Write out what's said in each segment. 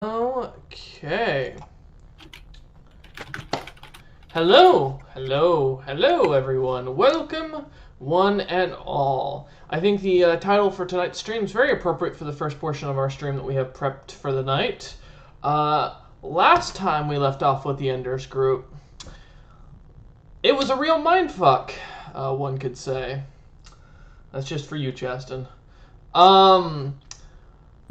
Okay. Hello, everyone. Welcome, one and all. I think the title for tonight's stream is very appropriate for the first portion of our stream that we have prepped for the night. Last time we left off with the Enders group, it was a real mindfuck, one could say. That's just for you, Chaston. The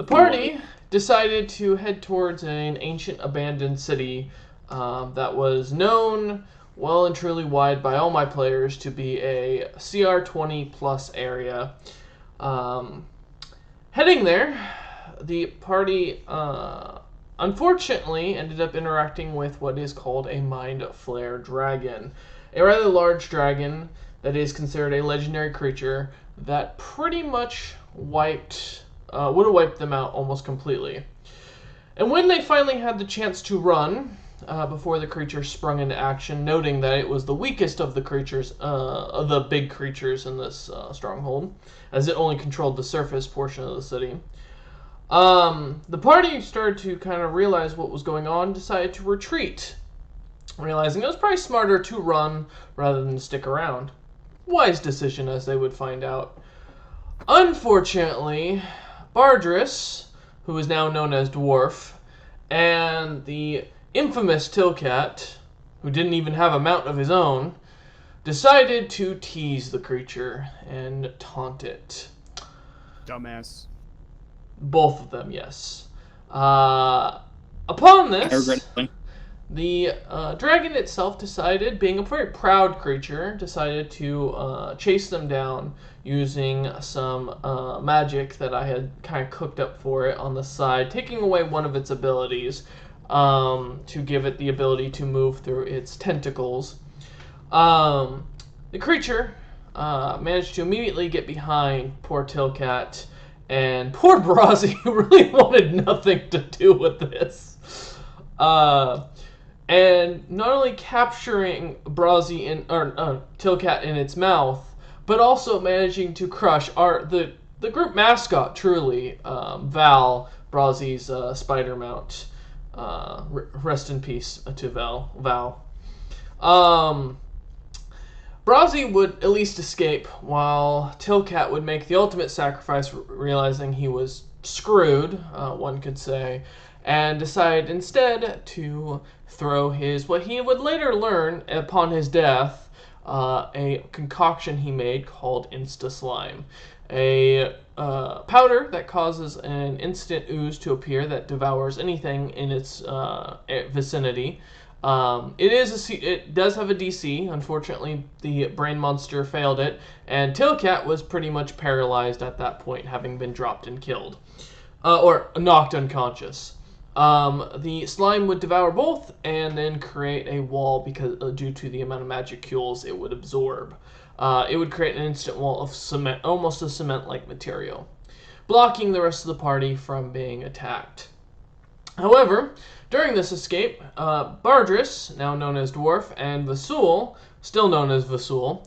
party decided to head towards an ancient abandoned city that was known well and truly wide by all my players to be a CR20 plus area. Heading there, the party unfortunately ended up interacting with what is called a Mind Flare Dragon. A rather large dragon that is considered a legendary creature that pretty much would have wiped them out almost completely. And when they finally had the chance to run, before the creature sprung into action, noting that it was the weakest of the creatures, of the big creatures in this stronghold, as it only controlled the surface portion of the city, the party started to kind of realize what was going on, decided to retreat, realizing it was probably smarter to run rather than stick around. Wise decision, as they would find out. Unfortunately, Bardris, who is now known as Dwarf, and the infamous Tilcat, who didn't even have a mount of his own, decided to tease the creature and taunt it. Dumbass. Both of them, yes. Upon this, the dragon itself decided, being a very proud creature, decided to chase them down using some magic that I had kind of cooked up for it on the side, taking away one of its abilities to give it the ability to move through its tentacles. The creature managed to immediately get behind poor Tilcat and poor Brazi, who really wanted nothing to do with this. And not only capturing Brazi Tilcat in its mouth, but also managing to crush the group mascot, truly, Val, Brazi's spider mount. Rest in peace to Val. Brazi would at least escape, while Tilcat would make the ultimate sacrifice, realizing he was screwed, one could say, and decide instead to throw what he would later learn upon his death, a concoction he made called Insta Slime. A powder that causes an instant ooze to appear that devours anything in its vicinity. It does have a DC. Unfortunately, the brain monster failed it, and Tilcat was pretty much paralyzed at that point, having been dropped and killed, or knocked unconscious. The slime would devour both, and then create a wall due to the amount of magicules it would absorb. It would create an instant wall of cement, almost a cement-like material, blocking the rest of the party from being attacked. However, during this escape, Bardris, now known as Dwarf, and Vasul, still known as Vasul,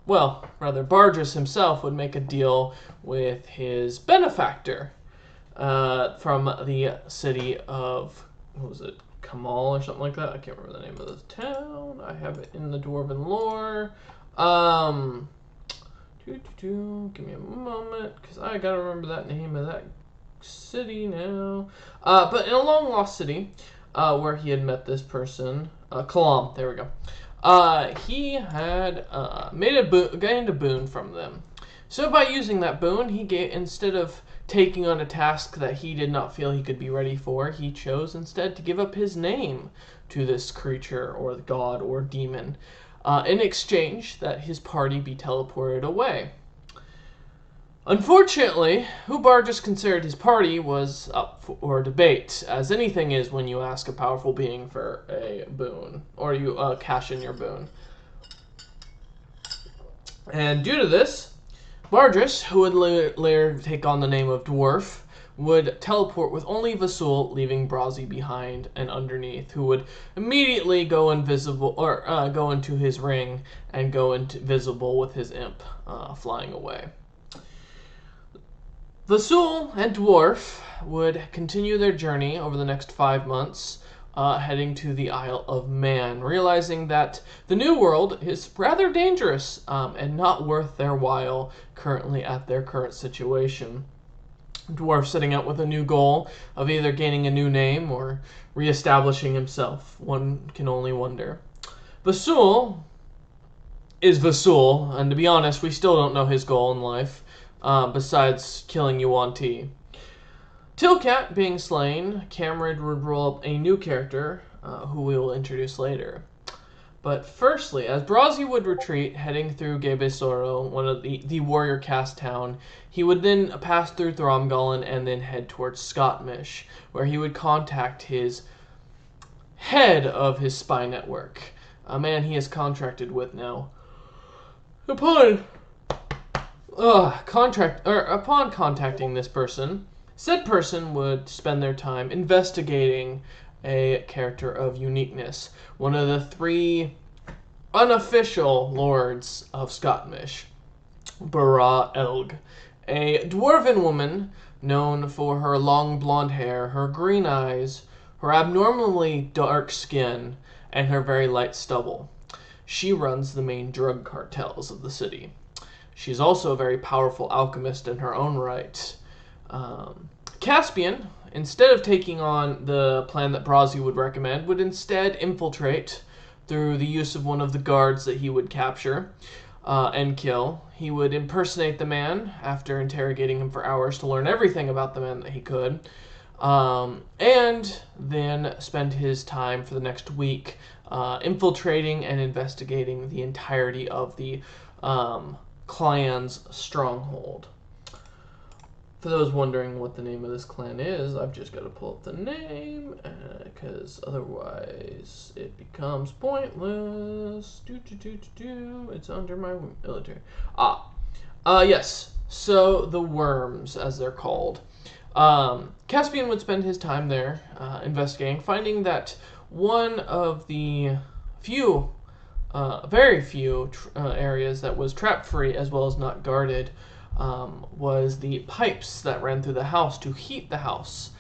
Bardris himself would make a deal with his benefactor from the city of, what was it, Kamal or something like that? I can't remember the name of the town. I have it in the Dwarven lore. Give me a moment, because I gotta remember that name of that city now. But in a long lost city, where he had met this person, Kalam, there we go. He had gained a boon from them. So by using that boon, instead of taking on a task that he did not feel he could be ready for, he chose instead to give up his name to this creature or god or demon, in exchange that his party be teleported away. Unfortunately, who Bardris considered his party was up for debate, as anything is when you ask a powerful being for a boon, or you cash in your boon. And due to this, Bardris, who would later take on the name of Dwarf, would teleport with only Vasul, leaving Brazi behind and underneath, who would immediately go invisible, or go into his ring and go invisible with his imp flying away. Vasul and Dwarf would continue their journey over the next 5 months, heading to the Isle of Man, realizing that the New World is rather dangerous and not worth their while currently at their current situation. Dwarf setting out with a new goal of either gaining a new name or reestablishing himself. One can only wonder. Vasul is Vasul, and to be honest, we still don't know his goal in life, besides killing Yuan Ti. Tilcat being slain, Cameron would roll up a new character, who we will introduce later. But firstly, as Brazi would retreat, heading through Gebesoro, one of the warrior caste town, he would then pass through Thramgallen and then head towards Scottmish, where he would contact his head of his spy network, a man he is contracted with now. Upon contacting this person, said person would spend their time investigating a character of uniqueness, one of the 3 unofficial lords of Scottmish, Bara Elg, a dwarven woman known for her long blonde hair, her green eyes, her abnormally dark skin, and her very light stubble. She runs the main drug cartels of the city. She's also a very powerful alchemist in her own right. Caspian, instead of taking on the plan that Brazi would recommend, would instead infiltrate through the use of one of the guards that he would capture and kill. He would impersonate the man after interrogating him for hours to learn everything about the man that he could, and then spend his time for the next week infiltrating and investigating the entirety of the clan's stronghold. For those wondering what the name of this clan is, I've just got to pull up the name, because otherwise it becomes pointless. It's under my military. Yes. So the Worms, as they're called. Caspian would spend his time there investigating, finding that one of the very few areas that was trap-free as well as not guarded was the pipes that ran through the house to heat the house.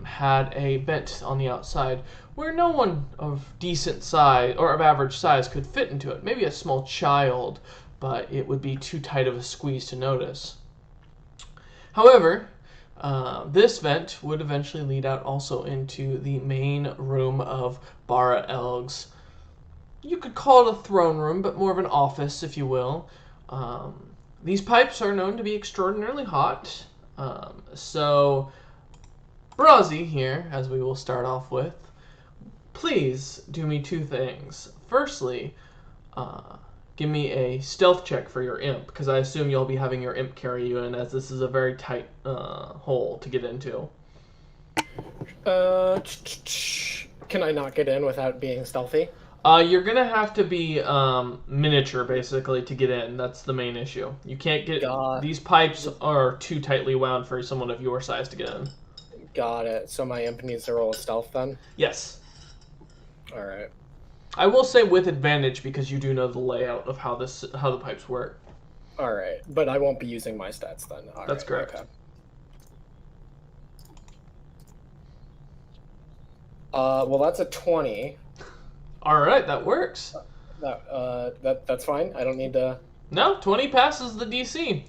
Had a vent on the outside where no one of decent size or of average size could fit into it. Maybe a small child, but it would be too tight of a squeeze to notice. However, this vent would eventually lead out also into the main room of Bara Elg's. You could call it a throne room, but more of an office, if you will. These pipes are known to be extraordinarily hot. So, Brazi here, as we will start off with, please do me 2 things. Firstly, give me a stealth check for your imp, because I assume you'll be having your imp carry you in, as this is a very tight hole to get into. Can I not get in without being stealthy? You're gonna have to be miniature, basically, to get in. That's the main issue. You can't get... These pipes are too tightly wound for someone of your size to get in. Got it. So my imp needs to roll stealth then? Yes. Alright. I will say with advantage, because you do know the layout of how the pipes work. Alright, but I won't be using my stats then. That's correct. Okay. Well, that's a 20. Alright, that works. That's fine. I don't need to... No, 20 passes the DC.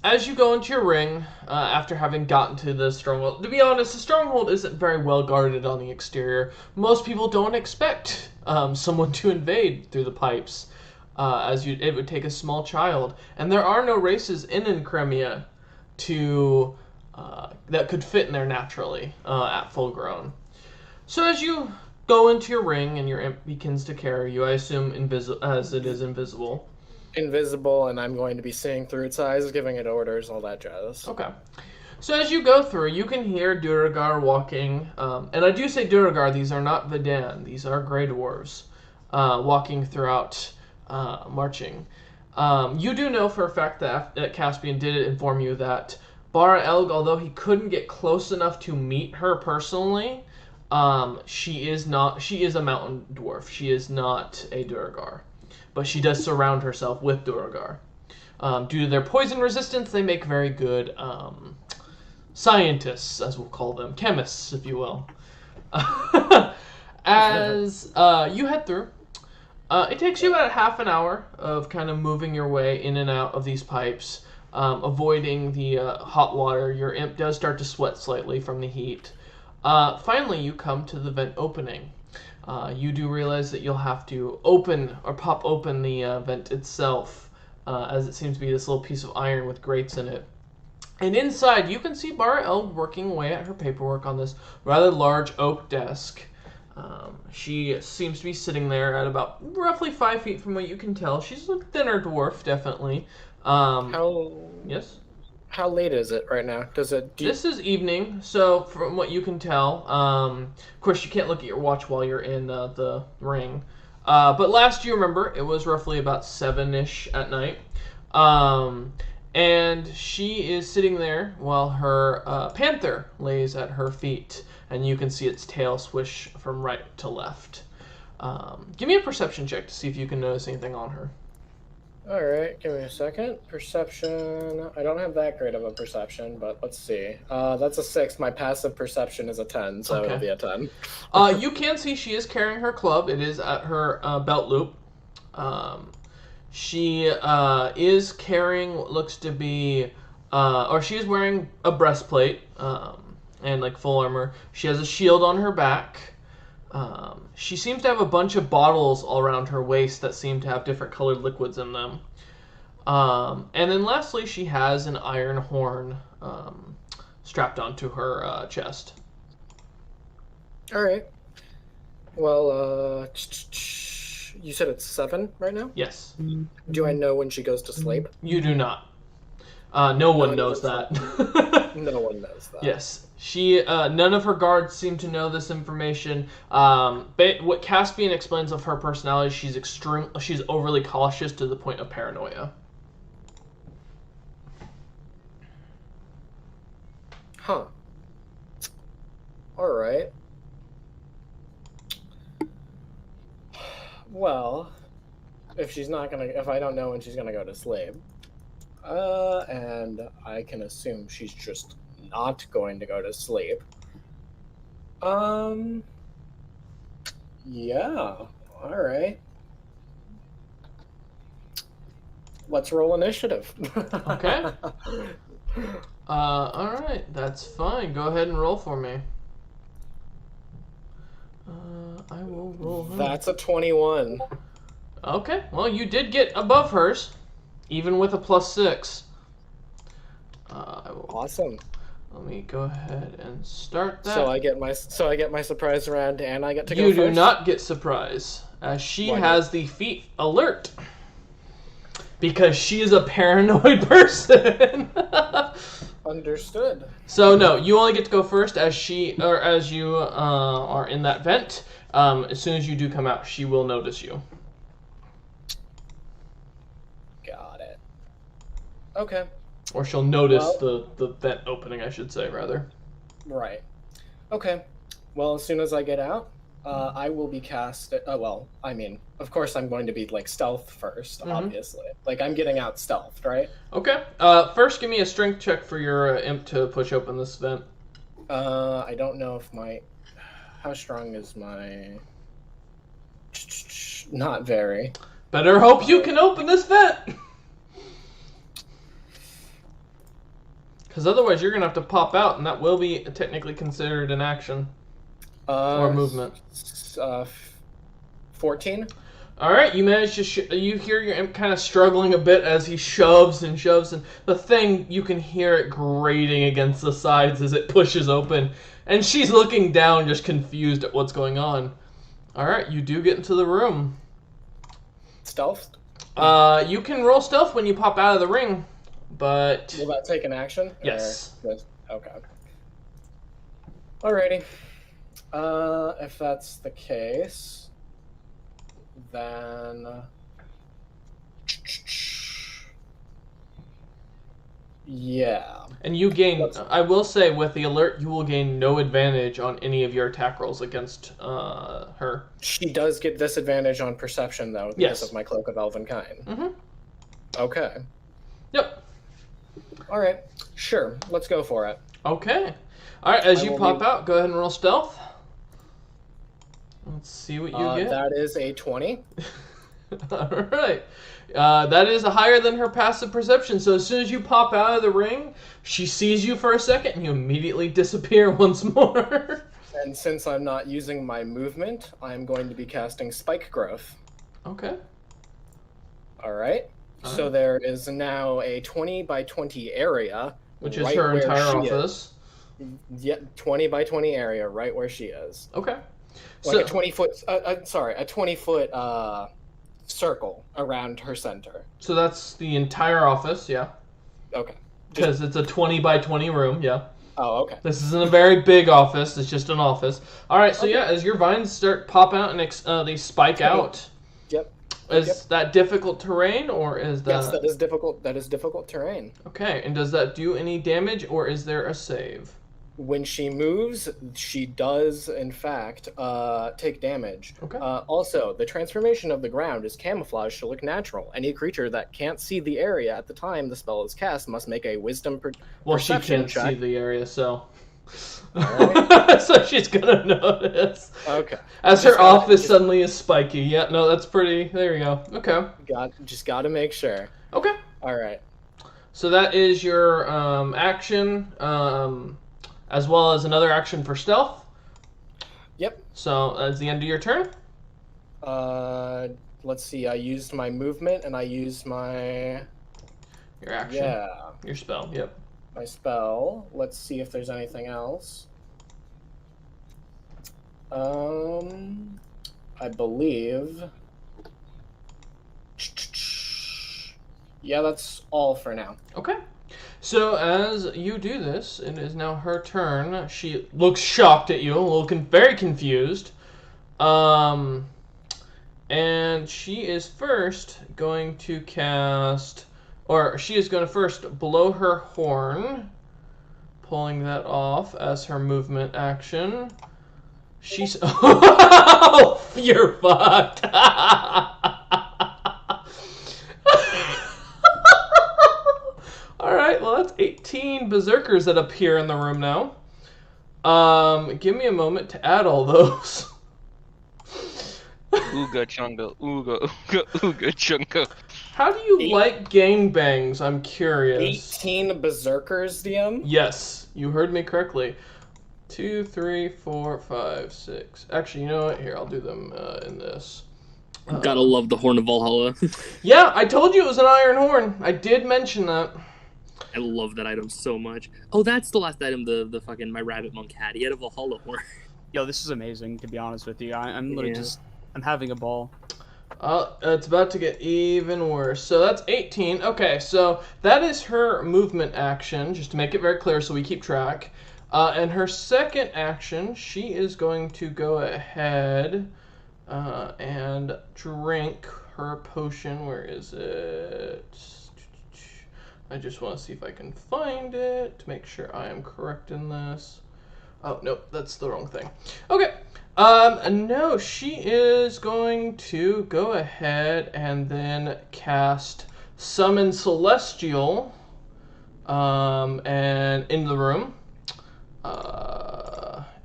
As you go into your ring, after having gotten to the stronghold, to be honest, the stronghold isn't very well guarded on the exterior. Most people don't expect someone to invade through the pipes, it would take a small child. And there are no races in Crimea that could fit in there naturally at full grown. So as you go into your ring and your imp begins to carry you, I assume as it is invisible. Invisible, and I'm going to be seeing through its eyes, giving it orders, all that jazz. Okay. So as you go through, you can hear Duragar walking, and I do say Duragar, these are not Vidan, these are Grey Dwarves, walking throughout, marching. You do know for a fact that Caspian did inform you that Bara Elg, although he couldn't get close enough to meet her personally, she is a mountain dwarf. She is not a Duragar. But she does surround herself with Duragar. Due to their poison resistance, they make very good scientists, as we'll call them, chemists, if you will. As you head through, it takes you about half an hour of kind of moving your way in and out of these pipes, avoiding the hot water. Your imp does start to sweat slightly from the heat. Finally, you come to the vent opening. You do realize that you'll have to open or pop open the vent itself, as it seems to be this little piece of iron with grates in it. And inside, you can see Bara Eld working away at her paperwork on this rather large oak desk. She seems to be sitting there at about roughly 5 feet from what you can tell. She's a thinner dwarf, definitely. Yes? How late is it right now? This is evening, so from what you can tell, of course you can't look at your watch while you're in the ring. But last you remember, it was roughly about 7-ish at night. And she is sitting there while her panther lays at her feet, and you can see its tail swish from right to left. Give me a perception check to see if you can notice anything on her. Alright, give me a second. Perception. I don't have that great of a perception, but let's see. That's a 6. My passive perception is a 10, so Okay. it'll be a 10. You can see she is carrying her club. It is at her belt loop. She is carrying what looks to be, or she is wearing a breastplate and like full armor. She has a shield on her back. She seems to have a bunch of bottles all around her waist that seem to have different colored liquids in them. And then lastly, she has an iron horn strapped onto her chest. Alright. Well, you said it's 7 right now? Yes. Do I know when she goes to sleep? You do not. No one knows that. No one knows that. Yes. She, none of her guards seem to know this information. But what Caspian explains of her personality, she's overly cautious to the point of paranoia. Huh. Alright. Well, if I don't know when she's gonna go to sleep, and I can assume she's just not going to go to sleep. Yeah, alright. Let's roll initiative. Okay. Alright, that's fine. Go ahead and roll for me. I will roll her. That's a 21. Okay, well, you did get above hers, even with a +6. Awesome. Let me go ahead and start that. So I get my surprise round, and I get to go You first. do not get surprise, as she Why has the feat alert. Because she is a paranoid person. Understood. So no, you only get to go first as you are in that vent. As soon as you do come out, she will notice you. Got it. Okay. Or she'll notice the vent opening, I should say, rather. Right. Okay. Well, as soon as I get out, I will be cast. Of course, I'm going to be like stealth first, obviously. Like I'm getting out stealthed, right? Okay. First, give me a strength check for your imp to push open this vent. I don't know if how strong is my? Not very. Better hope you can open this vent. Because otherwise, you're gonna have to pop out, and that will be technically considered an action or movement. 14. All right, you manage to you hear your imp kind of struggling a bit as he shoves, and the thing, you can hear it grating against the sides as it pushes open, and she's looking down, just confused at what's going on. All right, you do get into the room. Stealth? You can roll stealth when you pop out of the ring, but Will that take an action? Yes. Okay. Alrighty. If that's the case, then yeah. And you gain, I will say, with the alert, you will gain no advantage on any of your attack rolls against her. She does get disadvantage on perception, though, because Yes. of my Cloak of Elven Kind. Mm-hmm. Okay. Yep. All right, sure. Let's go for it. Okay. All right. As I you will pop be- out, go ahead and roll stealth. Let's see what you get. That is a 20. All right. That is higher than her passive perception. So as soon as you pop out of the ring, she sees you for a second, and you immediately disappear once more. And since I'm not using my movement, I'm going to be casting Spike Growth. Okay. All right. So Alright. there is now a 20 by 20 area, Which is right her where entire she office. is. Yeah, 20 by 20 area, right where she is. Okay. Like a 20-foot. A 20-foot circle around her center. So that's the entire office, yeah. Okay. Because it's a 20 by 20 room, yeah. Oh, okay. This isn't a very big office, it's just an office. Alright, so yeah, as your vines start popping out and they spike out. Yep. Is that difficult terrain, or is that... Yes, that is difficult. That is difficult terrain. Okay, and does that do any damage, or is there a save? When she moves, she does, in fact, take damage. Okay. Also, the transformation of the ground is camouflaged to look natural. Any creature that can't see the area at the time the spell is cast must make a wisdom Well, she perception can't check. see the area, so... Alright. So she's gonna notice. Okay. As Just her gotta- office just- suddenly is spiky. Yeah, no, that's pretty... There you go. Okay. Just gotta make sure. Okay. All right. So that is your action, as well as another action for stealth. Yep. So that's the end of your turn. Let's see. I used my movement and I used my Your action. yeah Your spell. Yep. my spell. Let's see if there's anything else. I believe. Yeah, that's all for now. Okay. So as you do this, it is now her turn. She looks shocked at you, looking very confused. And she is first going to cast, or she is going to first blow her horn, pulling that off as her movement action. She's oh, you're fucked. Alright, well that's 18 berserkers that appear in the room now. Give me a moment to add all those. Ooga chunga, ooga, ooga, ooga chunga. How do you like gangbangs? I'm curious. 18 berserkers, DM. Yes, you heard me correctly. 2, 3, 4, 5, 6. Actually, you know what? Here, I'll do them in this. Gotta love the Horn of Valhalla. Yeah, I told you it was an iron horn. I did mention that. I love that item so much. Oh, that's the last item, the fucking my rabbit monk had. He had a Valhalla horn. Yo, this is amazing, to be honest with you. I'm literally Yeah. I'm having a ball. It's about to get even worse. So that's 18. Okay, so that is her movement action, just to make it very clear so we keep track. And her second action, she is going to go ahead and drink her potion. Where is it? I just want to see if I can find it to make sure I am correct in this. Oh, nope, that's the wrong thing. Okay. No, she is going to go ahead and then cast Summon Celestial, and into the room.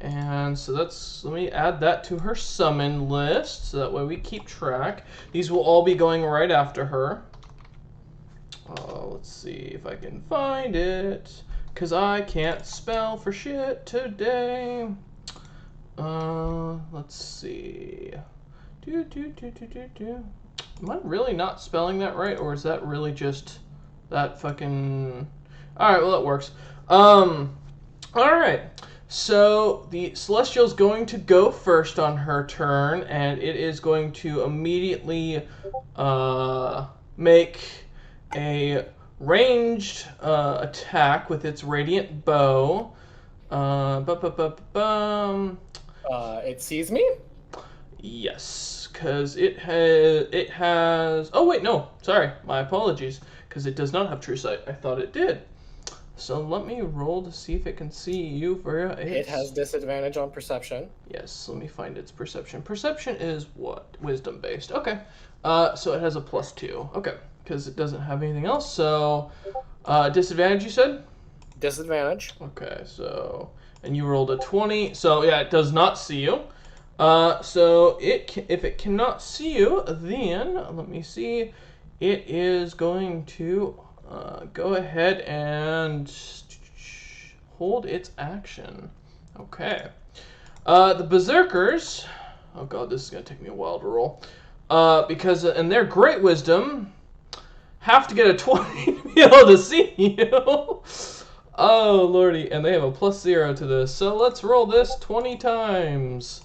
And so let me add that to her summon list, so that way we keep track. These will all be going right after her. Let's see if I can find it, because I can't spell for shit today. Let's see. Am I really not spelling that right, or is that really just that fucking... Alright, well, that works. Alright. So, the Celestial's going to go first on her turn, and it is going to immediately make a ranged attack with its Radiant Bow. It sees me? Yes, because it has... Oh, wait, no. Sorry. My apologies. Because it does not have True Sight. I thought it did. So let me roll to see if it can see you for its... It has disadvantage on perception. Yes, let me find its perception. Perception is what? Wisdom-based. Okay. So it has a +2. Okay. because it doesn't have anything else. So, disadvantage, you said? Disadvantage. Okay, so, and you rolled a 20. So, yeah, it does not see you. So, if it cannot see you, then, let me see, it is going to go ahead and hold its action. Okay. The Berserkers, oh god, this is going to take me a while to roll, because in their great wisdom, have to get a 20 to be able to see you. Oh lordy, and they have a +0 to this, so let's roll this 20 times.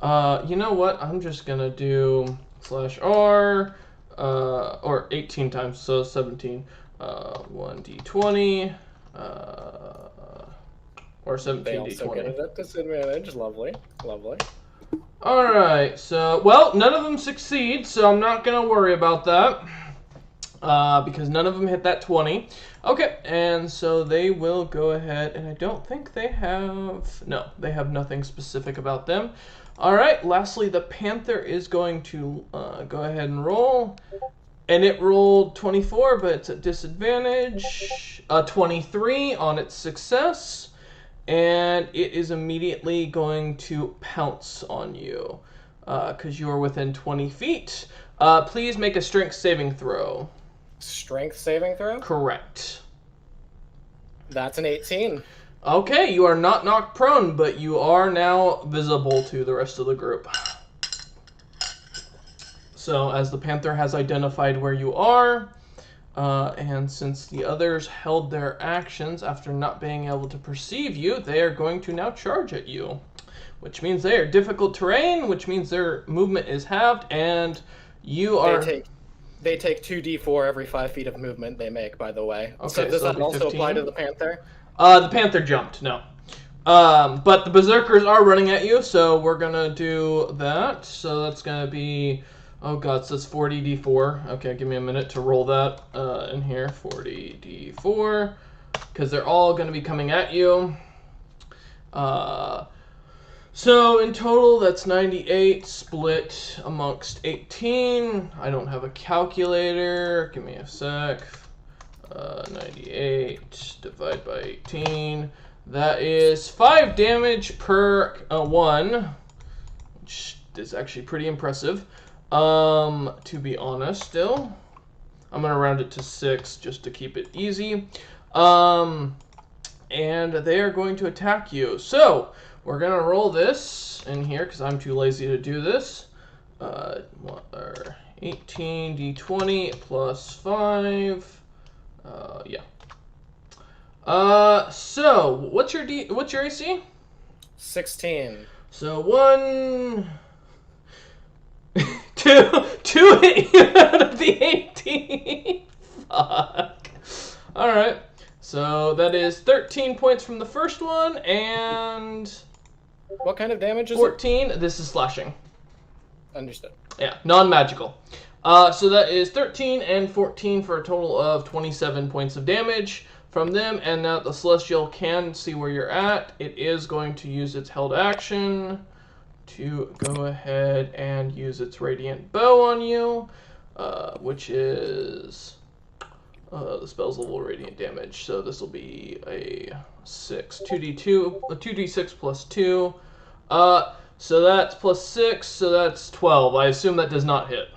You know what, I'm just going to do /R, or 18 times, so 17. 1d20, or 17d20. They also get it at disadvantage. Lovely, lovely. Alright, so, well, none of them succeed, so I'm not going to worry about that. Because none of them hit that 20. Okay, and so they will go ahead, and I don't think they have... No, they have nothing specific about them. Alright, lastly, the Panther is going to go ahead and roll. And it rolled 24, but it's at disadvantage. 23 on its success. And it is immediately going to pounce on you. Because you are within 20 feet. Please make a strength saving throw. Strength saving throw? Correct. That's an 18. Okay, you are not knocked prone, but you are now visible to the rest of the group. So, as the Panther has identified where you are, and since the others held their actions after not being able to perceive you, they are going to now charge at you. Which means they are difficult terrain, which means their movement is halved, and you are... They take 2d4 every 5 feet of movement they make, by the way. Okay, so does so that also 15? apply to the Panther? The Panther jumped, no. But the Berserkers are running at you, so we're going to do that. So that's going to be... Oh god, so it's 40d4. Okay, give me a minute to roll that in here. 40d4. Because they're all going to be coming at you. So in total, that's 98 split amongst 18. I don't have a calculator. Give me a sec. 98 divided by 18. That is 5 damage per 1, which is actually pretty impressive. To be honest, still, I'm gonna round it to 6 just to keep it easy. And they are going to attack you. So we're gonna roll this in here because I'm too lazy to do this. 18d20 plus 5. Yeah. So what's your AC? 16. So 1, 2 hit you out of the 18. Fuck. All right. So that is 13 points from the first one and What kind of damage is 14. This is slashing. it? Understood. Yeah, non-magical. So that is 13 and 14 for a total of 27 points of damage from them. And now the Celestial can see where you're at. It is going to use its held action to go ahead and use its Radiant Bow on you, which is the spell's level radiant damage. So this will be a 2d6 plus 2. So that's plus 6, so that's 12. I assume that does not hit.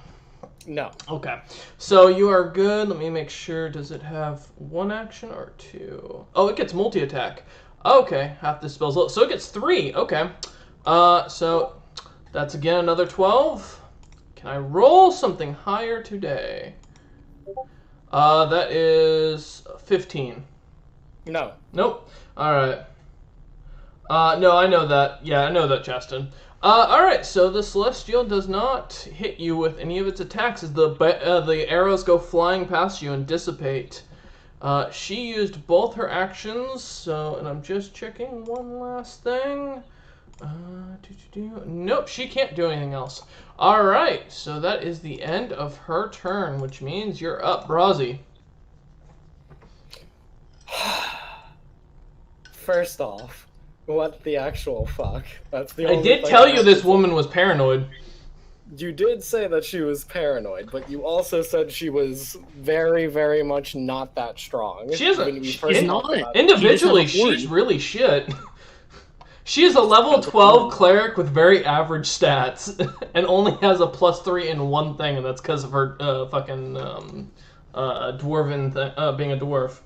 No. Okay. So you are good. Let me make sure. Does it have 1 action or 2? Oh, it gets multi-attack. Okay. Half the spell's level. So it gets 3. Okay. So that's again another 12. Can I roll something higher today? That is 15. No. Nope. Alright. No, I know that. Yeah, I know that, Chaston. Alright, so the Celestial does not hit you with any of its attacks as the arrows go flying past you and dissipate. She used both her actions, so, and I'm just checking one last thing. Nope, she can't do anything else. Alright, so that is the end of her turn, which means you're up, Brazzy. First off, what the actual fuck? That's the I only did thing tell you this woman was paranoid. You did say that she was paranoid, but you also said she was very, very much not that strong. She isn't. when we She- first She's talked not. about it. Individually, She doesn't have a she's horn. really shit. She is a level Got the 12 horn. cleric with very average stats, and only has a +3 in one thing, and that's because of her fucking dwarven being a dwarf.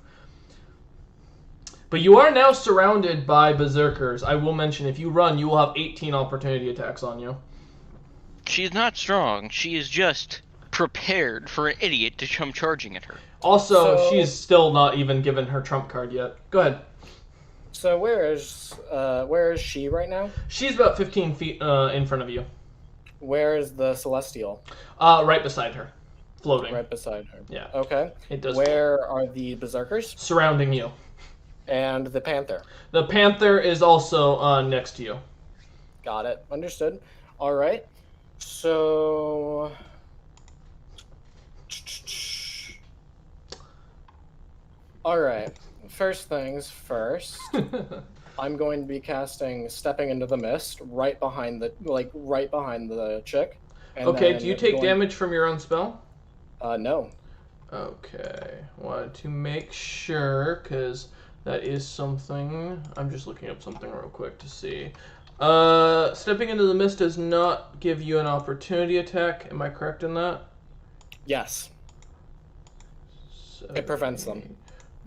But you are now surrounded by berserkers. I will mention, if you run, you will have 18 opportunity attacks on you. She's not strong. She is just prepared for an idiot to come charging at her. Also, So- she's still not even given her trump card yet. Go ahead. So where is she right now? She's about 15 feet in front of you. Where is the Celestial? Right beside her. Floating. Right beside her. Yeah. Okay. It does. Where are the Berserkers Surrounding you. and the Panther? The panther is also next to you. Got it. Understood. All right. So. All right. First things first. I'm going to be casting Stepping into the Mist right behind the chick. And Okay, then do you take going- damage from your own spell? No. Okay, wanted to make sure, because that is something. I'm just looking up something real quick to see. Stepping into the mist does not give you an opportunity attack. Am I correct in that? Yes. It prevents them.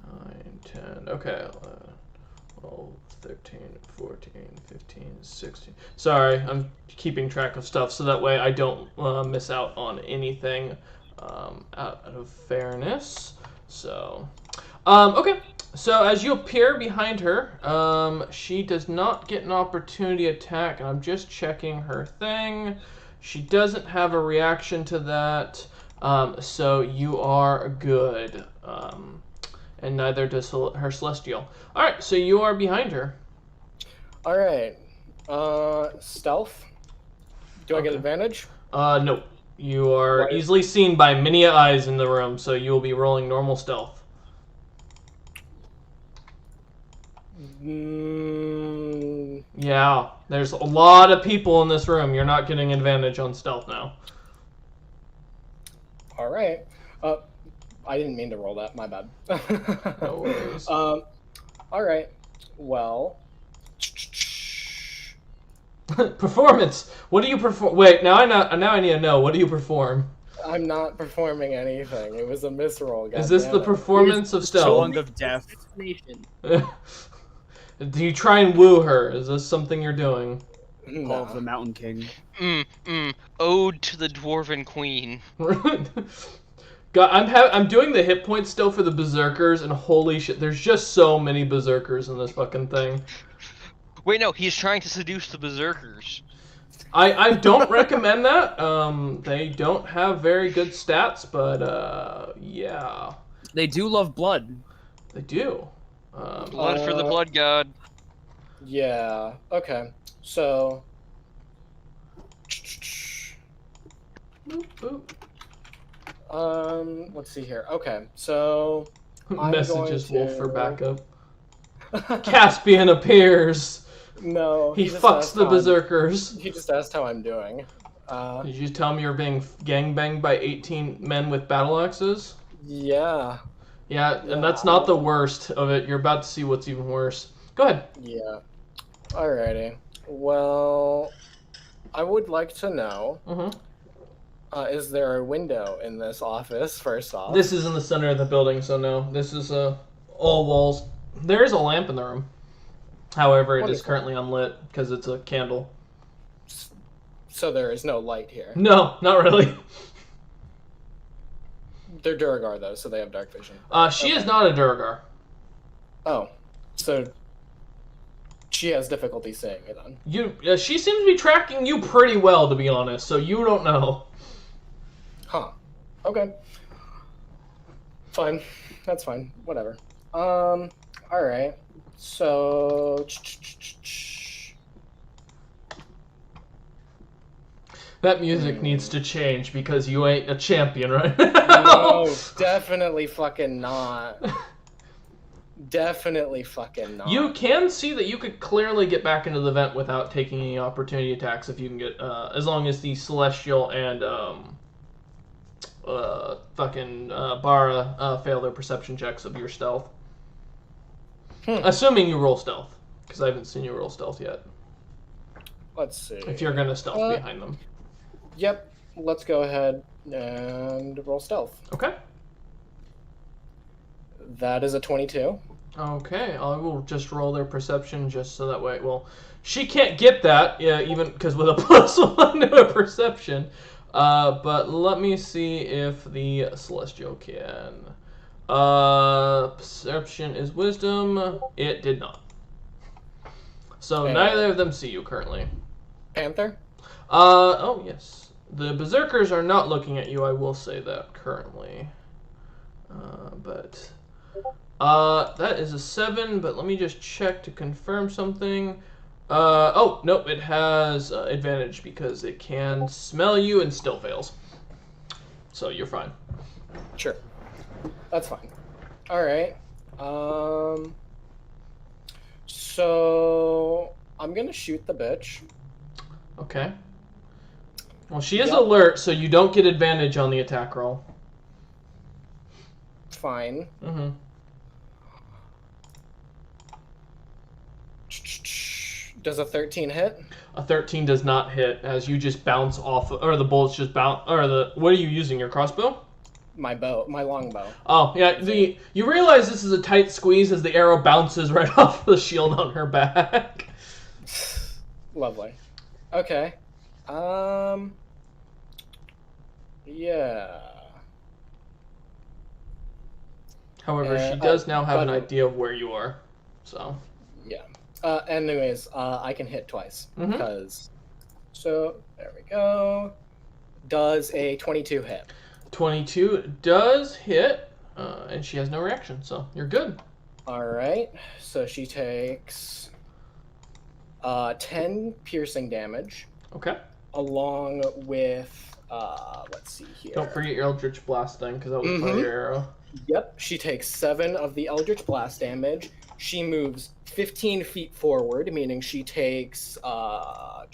9, 10. Okay. 12, 13, 14, 15, 16. Sorry, I'm keeping track of stuff so that way I don't miss out on anything out of fairness. So, okay. So as you appear behind her, she does not get an opportunity attack, and I'm just checking her thing. She doesn't have a reaction to that, so you are good. And neither does her Celestial. Alright, so you are behind her. All right. Stealth. Do I get Okay. advantage? No. You are Right. easily seen by many eyes in the room, so you will be rolling normal stealth. Mm, Yeah, there's a lot of people in this room. You're not getting advantage on stealth now. all right. I didn't mean to roll that. My bad. No worries. All right. Well. Performance. What do you perform? Wait, now I need to know. What do you perform? I'm not performing anything. It was a misroll. Is this the goddammit. performance of stealth? Song of death. Nation. Do you try and woo her? Is this something you're doing? Call of the Mountain King. Ode to the Dwarven Queen. God, I'm doing the hit points still for the berserkers, and holy shit, there's just so many berserkers in this fucking thing. Wait, no, he's trying to seduce the berserkers. I don't recommend that. They don't have very good stats, but yeah, They do love blood. they do. Blood for the blood god. Yeah. Okay. So. Boop, boop. Let's see here. Okay. So. I'm Messages going Wolf for to- backup. Caspian appears. No. He just fucks asked the how I'm- berserkers. He just asked how I'm doing. Did you tell me you're being gangbanged by 18 men with battle axes? Yeah. Yeah, and that's not the worst of it. You're about to see what's even worse. Go ahead. Yeah. Alrighty. Well, I would like to know, is there a window in this office, first off? This is in the center of the building, so no. This is all walls. There is a lamp in the room. However, it is Wonderful. currently unlit because it's a candle. So there is no light here. No, not really. They're Duragar, though, so they have dark vision. She is Okay. not a Durgar. Oh. So she has difficulty seeing it then. She seems to be tracking you pretty well, to be honest. So you don't know. Huh. Okay. Fine. That's fine. Whatever. Alright. So. That music needs to change because you ain't a champion right No, now. definitely fucking not. Definitely fucking not. You can see that you could clearly get back into the vent without taking any opportunity attacks if you can get, as long as the Celestial and Bara fail their perception checks of your stealth. Assuming you roll stealth, because I haven't seen you roll stealth yet. Let's see. If you're gonna stealth behind them. Yep. Let's go ahead and roll stealth. Okay. That is a 22. Okay, I will just roll their perception just so that way. Well, she can't get that, even because with a +1 to a perception. But let me see if the Celestial can. Perception is wisdom. It did not. So neither of them see you currently. Panther? Oh yes. The Berserkers are not looking at you, I will say that currently. That is a 7, but let me just check to confirm something. Oh, nope, it has advantage because it can smell you and still fails. So you're fine. Sure. That's fine. Alright. So I'm gonna shoot the bitch. Okay. Well, she is alert, so you don't get advantage on the attack roll. Fine. Mm-hmm. Does a 13 hit? A 13 does not hit, as you just bounce off, or the bullets just bounce, what are you using, your crossbow? My bow, my longbow. Oh, yeah, you realize this is a tight squeeze as the arrow bounces right off the shield on her back. Lovely. Okay. Yeah. However, she does now have an idea of where you are, so... Yeah. Anyways, I can hit twice. Because... So, there we go. Does a 22 hit? 22 does hit, and she has no reaction, so you're good. Alright, so she takes 10 piercing damage. Okay. Along with, let's see here. Don't forget your Eldritch Blast thing, because that was part of your arrow. Yep, she takes 7 of the Eldritch Blast damage. She moves 15 feet forward, meaning she takes, what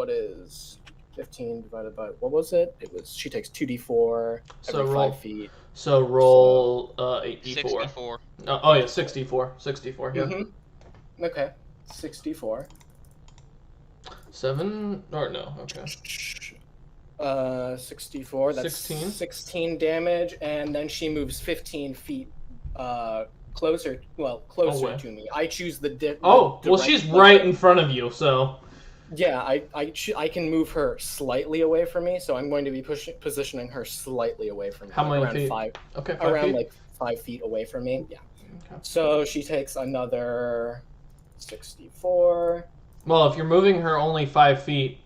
is 15 divided by, what was it? She takes 2d4 every 5 feet. So roll 8d4. 64. Oh yeah, 64. 64, yeah. Okay, 64. 7, or no, okay. 64, that's 16 damage, and then she moves 15 feet closer to me. I choose the well, she's right in front of you, so... Yeah, I can move her slightly away from me, so I'm going to be positioning her slightly away from me. How many around feet? 5. Okay, 5 around feet? like 5 feet away from me. Yeah. Okay. So she takes another 64. Well, if you're moving her only 5 feet...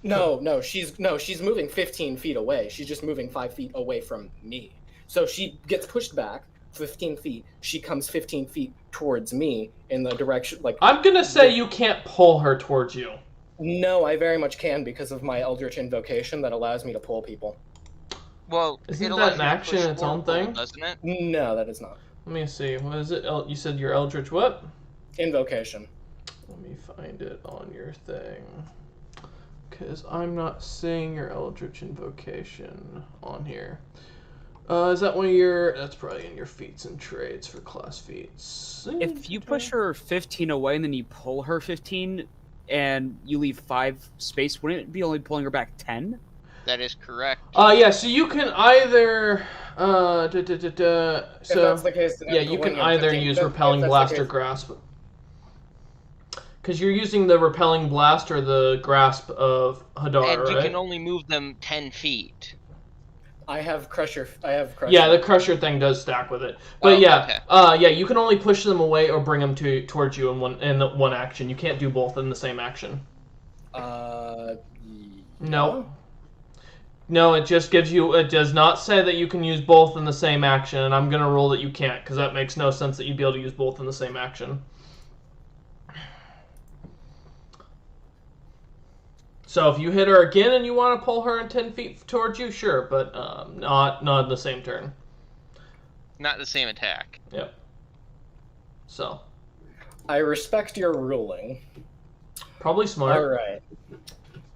No, she's moving 15 feet away. She's just moving 5 feet away from me. So she gets pushed back 15 feet. She comes 15 feet towards me in the direction, like... I'm gonna say you can't pull her towards you. No, I very much can because of my Eldritch Invocation that allows me to pull people. Well, isn't that an action in its own thing? Doesn't it? No, that is not. Let me see. What is it? You said your Eldritch what? Invocation. Let me find it on your thing. Because I'm not seeing your Eldritch Invocation on here. Is that one of your... That's probably in your feats and trades for class feats. If you push her 15 away and then you pull her 15 and you leave 5 space, wouldn't it be only pulling her back 10? That is correct. Yeah, so you can either... So, if that's the case, then yeah, you can either use Repelling Blast or Grasp. Because you're using the Repelling Blast or the Grasp of Hadar, And you right? can only move them 10 feet. I have Crusher. Yeah, the Crusher thing does stack with it. But yeah, you can only push them away or bring them towards you in one action. You can't do both in the same action. No. No, it just gives you... It does not say that you can use both in the same action, and I'm going to rule that you can't, because that makes no sense that you'd be able to use both in the same action. So if you hit her again and you want to pull her in 10 feet towards you, sure, but not in the same turn. Not the same attack. Yep. So, I respect your ruling. probably smart. All right.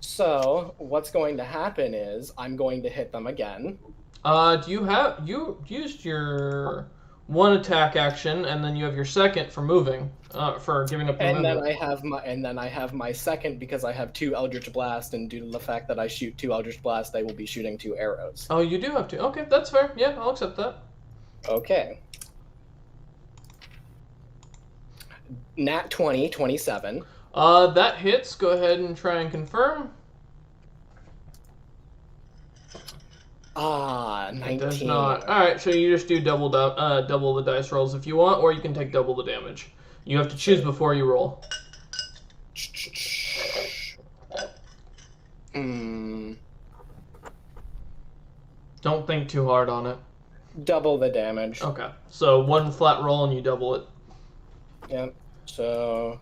So what's going to happen is I'm going to hit them again. You used your one attack action, and then you have your second for moving, for giving up your And movement. then I have my second because I have 2 Eldritch Blast, and due to the fact that I shoot 2 Eldritch Blast, I will be shooting 2 arrows. Oh, you do have to. Okay, that's fair. Yeah, I'll accept that. Okay. Nat 20, 27. That hits. Go ahead and try and confirm. Ah, 19. It does not. All right, so you just do double the dice rolls if you want, or you can take double the damage. You have to choose before you roll. Don't think too hard on it. Double the damage. Okay, so one flat roll and you double it. Yep. So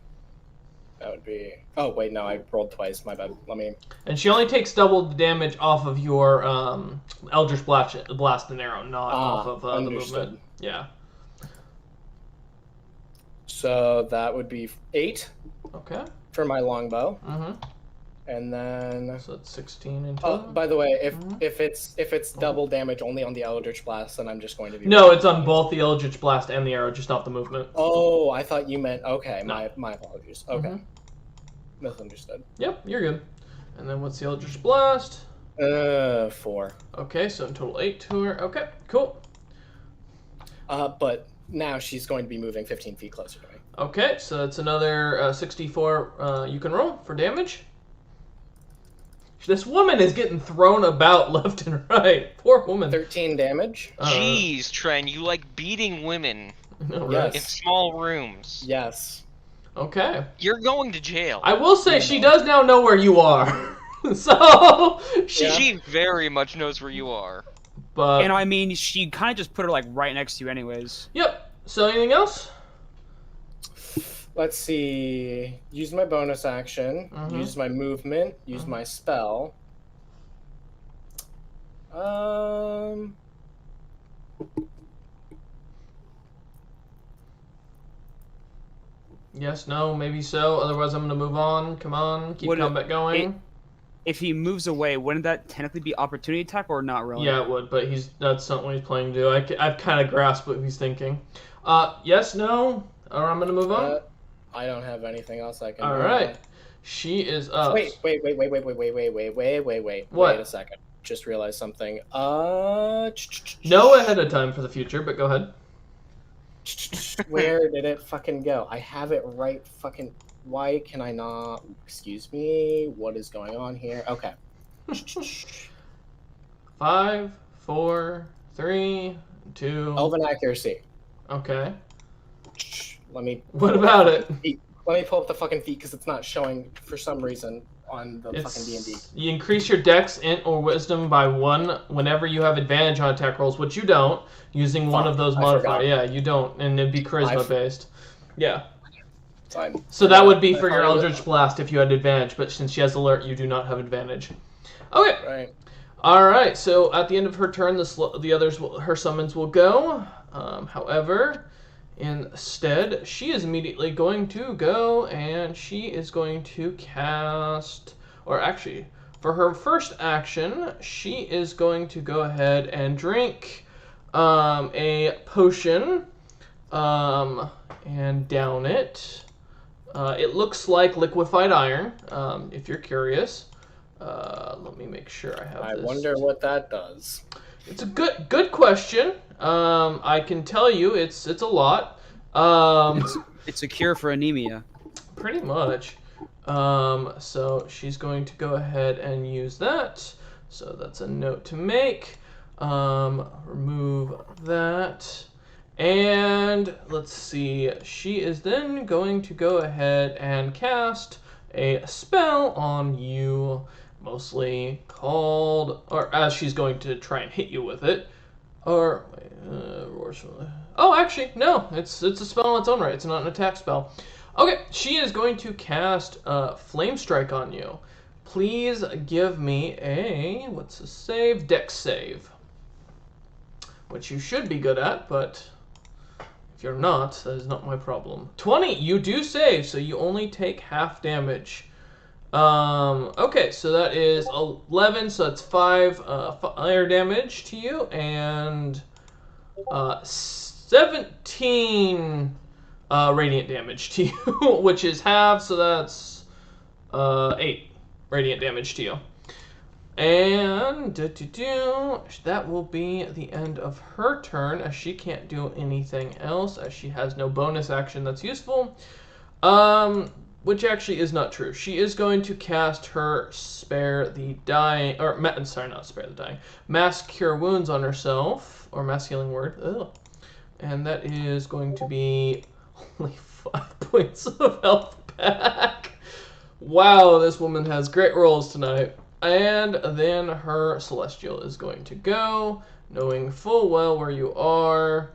that would be. Oh wait, no, I rolled twice. My bad. Let me. And she only takes double the damage off of your Eldritch Blast and Arrow, not off of the movement. Yeah. So that would be 8 Okay. for my longbow, Mm-hmm. and then. So it's 16 in Oh, total. by the way, if it's double damage only on the Eldritch Blast, then I'm just going to be. No, it's on both the Eldritch Blast and the Arrow, just not the movement. Oh, I thought you meant. Okay, No. my apologies. Okay, Mhm. misunderstood. Yep, you're good. And then what's the Eldritch Blast? 4. Okay, so in total 8 to her. Okay, cool. But now she's going to be moving 15 feet closer to me. Okay, so that's another 64 you can roll for damage. This woman is getting thrown about left and right. Poor woman. 13 damage. Jeez, Tren, you like beating women No, Yes. in small rooms. Yes. Okay. You're going to jail. I will say she does now know where you are. So She very much knows where you are. But And I mean, she kind of just put her like right next to you, anyways. yep. So anything else? Let's see. Use my bonus action. Mhm. Use my movement. Use my spell. Yes, no, maybe so. Otherwise, I'm gonna move on. Come on, keep Would it- combat going. If he moves away, wouldn't that technically be opportunity attack or not really? Yeah, it would, but that's not what he's planning to do. I've kind of grasped what he's thinking. Yes, no, or I'm gonna move on. I don't have anything else I can. All do. right, she is up. Wait. What? Wait a second. Just realized something. No ahead of time for the future, but go ahead. Where did it fucking go? I have it right fucking. Why can I not? Excuse me. What is going on here? Okay. 5, 4, 3, 2. Elven accuracy. Okay. Let me. What about it? Let me pull up the fucking feet because it's not showing for some reason on the fucking D&D. You increase your dex, int, or wisdom by 1 whenever you have advantage on attack rolls, which you don't, using one of those I modifiers. forgot. Yeah, you don't, and it'd be charisma based. Yeah. Fine. So that would be I for your thought it was- Eldritch Blast if you had advantage, but since she has alert, you do not have advantage. Okay. Right. All right. So at the end of her turn, her summons will go. However, instead, she is immediately going to go and she is going to cast, or actually, for her first action, she is going to go ahead and drink a potion and down it. It looks like liquefied iron, if you're curious. Let me make sure I have I this. wonder what that does. It's a good question. I can tell you it's a lot. It's a cure for anemia. Pretty much. So she's going to go ahead and use that. So that's a note to make. Remove that. And let's see. She is then going to go ahead and cast a spell on you, mostly called, or as she's going to try and hit you with it. Or, oh, actually, no. It's a spell on its own right. It's not an attack spell. Okay, she is going to cast Flame Strike on you. Please give me a, what's the save? Dex save. Which you should be good at, but if you're not, that is not my problem. 20, you do save, so you only take half damage. Okay, so that is 11, so that's 5 fire damage to you, and 17 radiant damage to you, which is half, so that's 8 radiant damage to you. And that will be the end of her turn, as she can't do anything else, as she has no bonus action that's useful. Which actually is not true. She is going to cast her Spare the Dying, or sorry, not Spare the Dying, Mass Cure Wounds on herself, or Mass Healing Word. Ugh. And that is going to be only 5 points of health back. Wow, this woman has great rolls tonight. And then her Celestial is going to go, knowing full well where you are.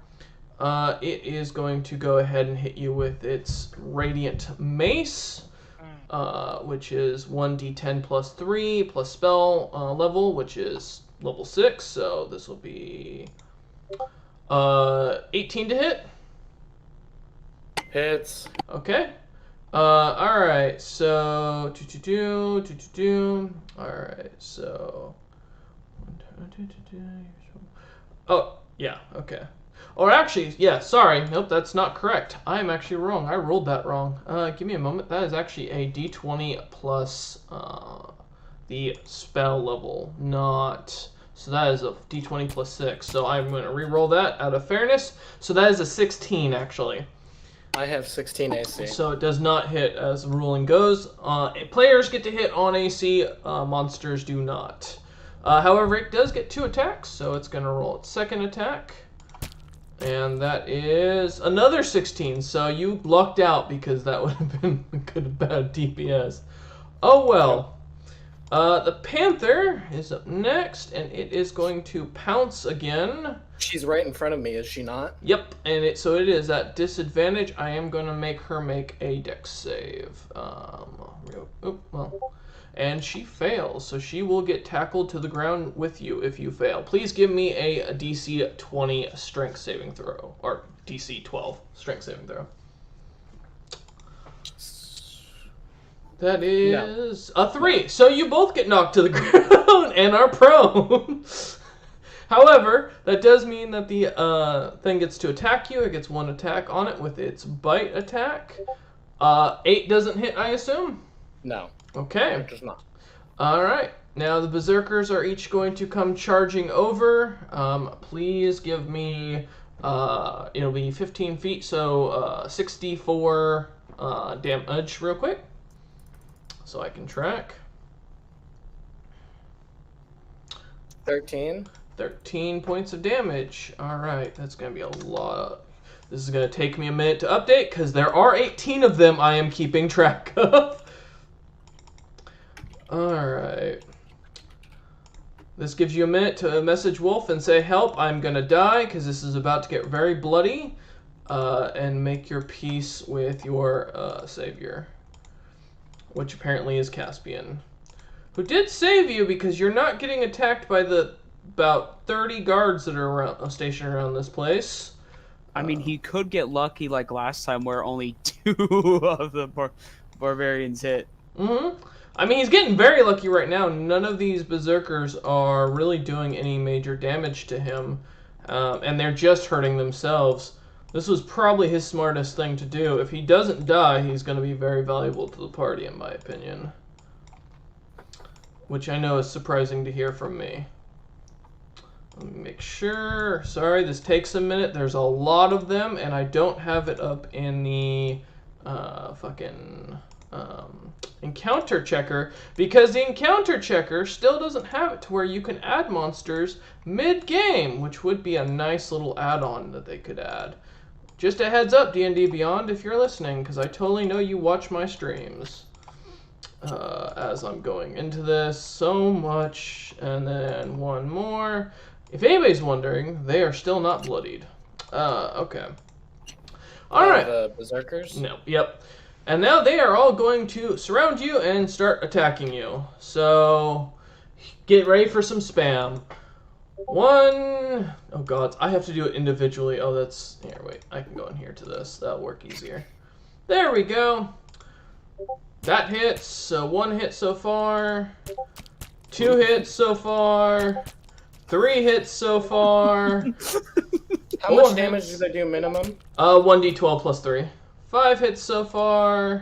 It is going to go ahead and hit you with its Radiant Mace, which is 1d10 plus 3 plus spell level, which is level 6. So this will be 18 to hit. Hits. Okay. Alright, so alright, so oh, yeah, okay. Or actually, yeah, sorry, nope, that's not correct. I'm actually wrong. I rolled that wrong. Give me a moment. That is actually a d20 plus the spell level, not... So that is a d20 plus 6. So I'm going to re-roll that out of fairness. So that is a 16, actually. I have 16 AC. So it does not hit as the ruling goes. Players get to hit on AC, monsters do not. However, it does get 2 attacks, so it's going to roll its second attack. And that is another 16, so you lucked out because that would have been good and bad DPS. Oh well. The Panther is up next, and it is going to pounce again. She's right in front of me, is she not? Yep, and so it is at disadvantage. I am going to make her make a dex save. And she fails, so she will get tackled to the ground with you if you fail. Please give me a DC 20 strength saving throw, or DC 12 strength saving throw. That is a 3. So you both get knocked to the ground and are prone. However, that does mean that the thing gets to attack you. It gets 1 attack on it with its bite attack. 8 doesn't hit, I assume? No. Okay. It does not. Alright. Now the Berserkers are each going to come charging over. Please give me... it'll be 15 feet, so 64 damage real quick. So I can track. 13. 13 points of damage. Alright, that's going to be a lot. This is going to take me a minute to update, because there are 18 of them I am keeping track of. Alright. This gives you a minute to message Wolf and say, help, I'm going to die, because this is about to get very bloody. And make your peace with your savior, which apparently is Caspian, who did save you because you're not getting attacked by the about 30 guards that are stationed around this place. I mean, he could get lucky like last time where only 2 of the barbarians hit. Mm-hmm. I mean, he's getting very lucky right now. None of these berserkers are really doing any major damage to him, and they're just hurting themselves. This was probably his smartest thing to do. If he doesn't die, he's going to be very valuable to the party, in my opinion. Which I know is surprising to hear from me. Let me make sure. Sorry, this takes a minute. There's a lot of them, and I don't have it up in the encounter checker, because the encounter checker still doesn't have it to where you can add monsters mid-game, which would be a nice little add-on that they could add. Just a heads up, D&D Beyond, if you're listening, because I totally know you watch my streams as I'm going into this so much. And then one more. If anybody's wondering, they are still not bloodied. Okay. All right. The berserkers? No. Yep. And now they are all going to surround you and start attacking you. So get ready for some spam. 1. Oh god, I have to do it individually. Oh, that's... Here, wait. I can go in here to this. That'll work easier. There we go. That hits. So 1 hit so far. 2 hits so far. 3 hits so far. How much damage do they do minimum? 1d12 plus 3. 5 hits so far.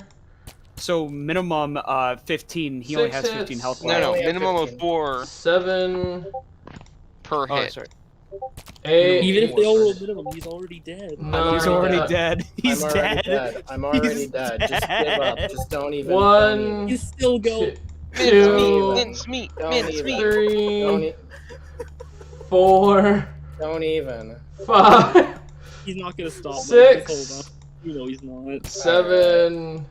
So minimum 15. He only has 15 hits. health No, left. No, only have minimum of 15. 4 7. per Oh, hit. sorry. 8. Even if they all roll minimum, he's already dead. No, He's already yeah. dead. He's I'm already dead. I'm already He's dead. Just give up. dead. Just don't even. 1. He's still going. 2. Mincemeat, Don't mincemeat. even. 3. Don't, e- 4. don't even. 5. He's not gonna stop. Mike. 6. Just hold on. You know he's not. 7.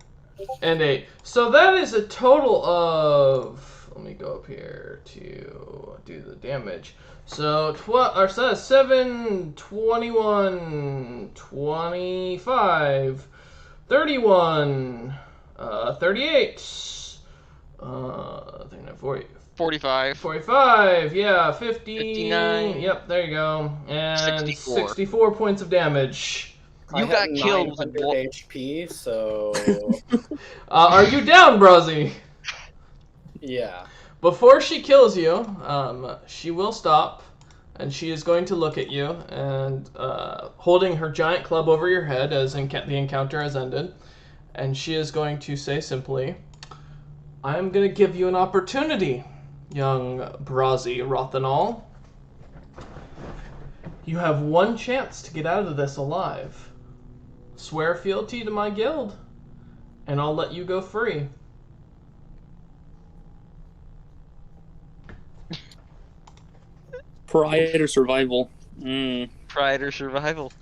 And 8. So that is a total of... Let me go up here to do the damage. So, so that's 7, 21, 25, 31, 38, 40, 45. 45, yeah, 50, 59. Yep, there you go. And 64. 64 points of damage. I You have got killed with 900 HP, so Are you down, Brazzy? yeah. Before she kills you, she will stop, and she is going to look at you, and holding her giant club over your head as the encounter has ended, and she is going to say simply, I am going to give you an opportunity, young Brazzy Rothanol. You have one chance to get out of this alive. Swear fealty to my guild, and I'll let you go free. Pride or survival? Pride or survival.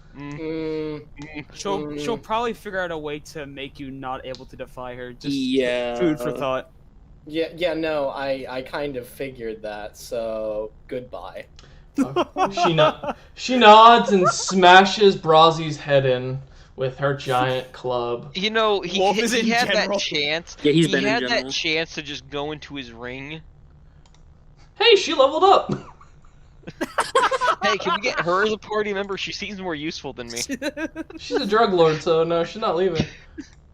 She'll probably figure out a way to make you not able to defy her. Just Yeah. food for thought. Yeah, no, I kind of figured that, so goodbye. She nods and smashes Brazzy's head in with her giant club. You know, he Wolf is in had general. that chance. Yeah, he's he been in had general. that chance to just go into his ring. Hey, she leveled up! Hey, can we get her as a party member? She seems more useful than me. She's a drug lord, so no, she's not leaving.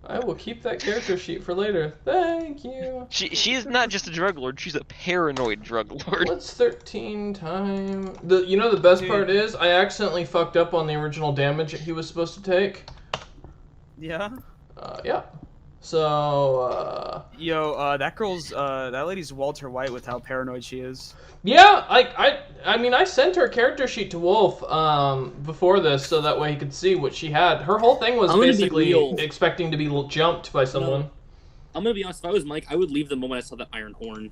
I will keep that character sheet for later. Thank you. She is not just a drug lord, she's a paranoid drug lord. What's 13 times? You know the best Dude. part is, I accidentally fucked up on the original damage that he was supposed to take. Yeah. Yeah. So, Yo, that lady's Walter White with how paranoid she is. yeah, I mean, I sent her character sheet to Wolf before this, so that way he could see what she had. Her whole thing was I'm gonna be basically real. expecting to be jumped by someone. I'm gonna be honest. If I was Mike, I would leave the moment I saw that iron horn.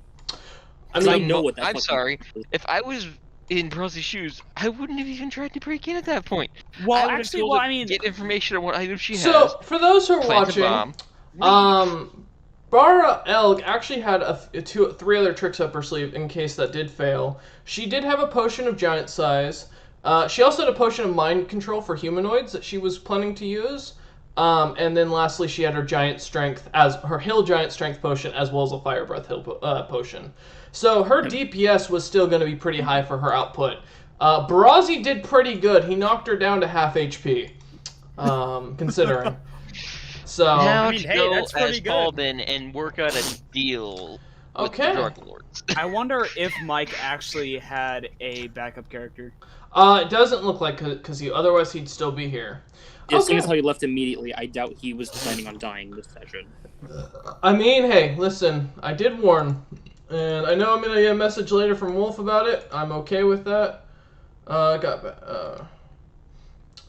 I 'Cause I mean, know what that. I'm fucking sorry. is. If I was in Brazzy's shoes, I wouldn't have even tried to break in at that point. Well, I would have actually, told well, her I mean, get information on what items she has. so for those who are Plant a watching, bomb. Bara Elg actually had three other tricks up her sleeve in case that did fail. She did have a potion of giant size. She also had a potion of mind control for humanoids that she was planning to use. And then lastly, she had her giant strength as her hill giant strength potion, as well as a fire breath hill potion. So her DPS was still going to be pretty high for her output. Brazzy did pretty good. He knocked her down to half HP, considering. So Now I mean, to hey, go that's pretty as good. Alden and work out a deal with Okay. the drug lords. I wonder if Mike actually had a backup character. it doesn't look like, because otherwise he'd still be here. As soon Okay. as how he left immediately, I doubt he was planning on dying this session. I mean, hey, listen, I did warn, and I know I'm gonna get a message later from Wolf about it. I'm okay with that.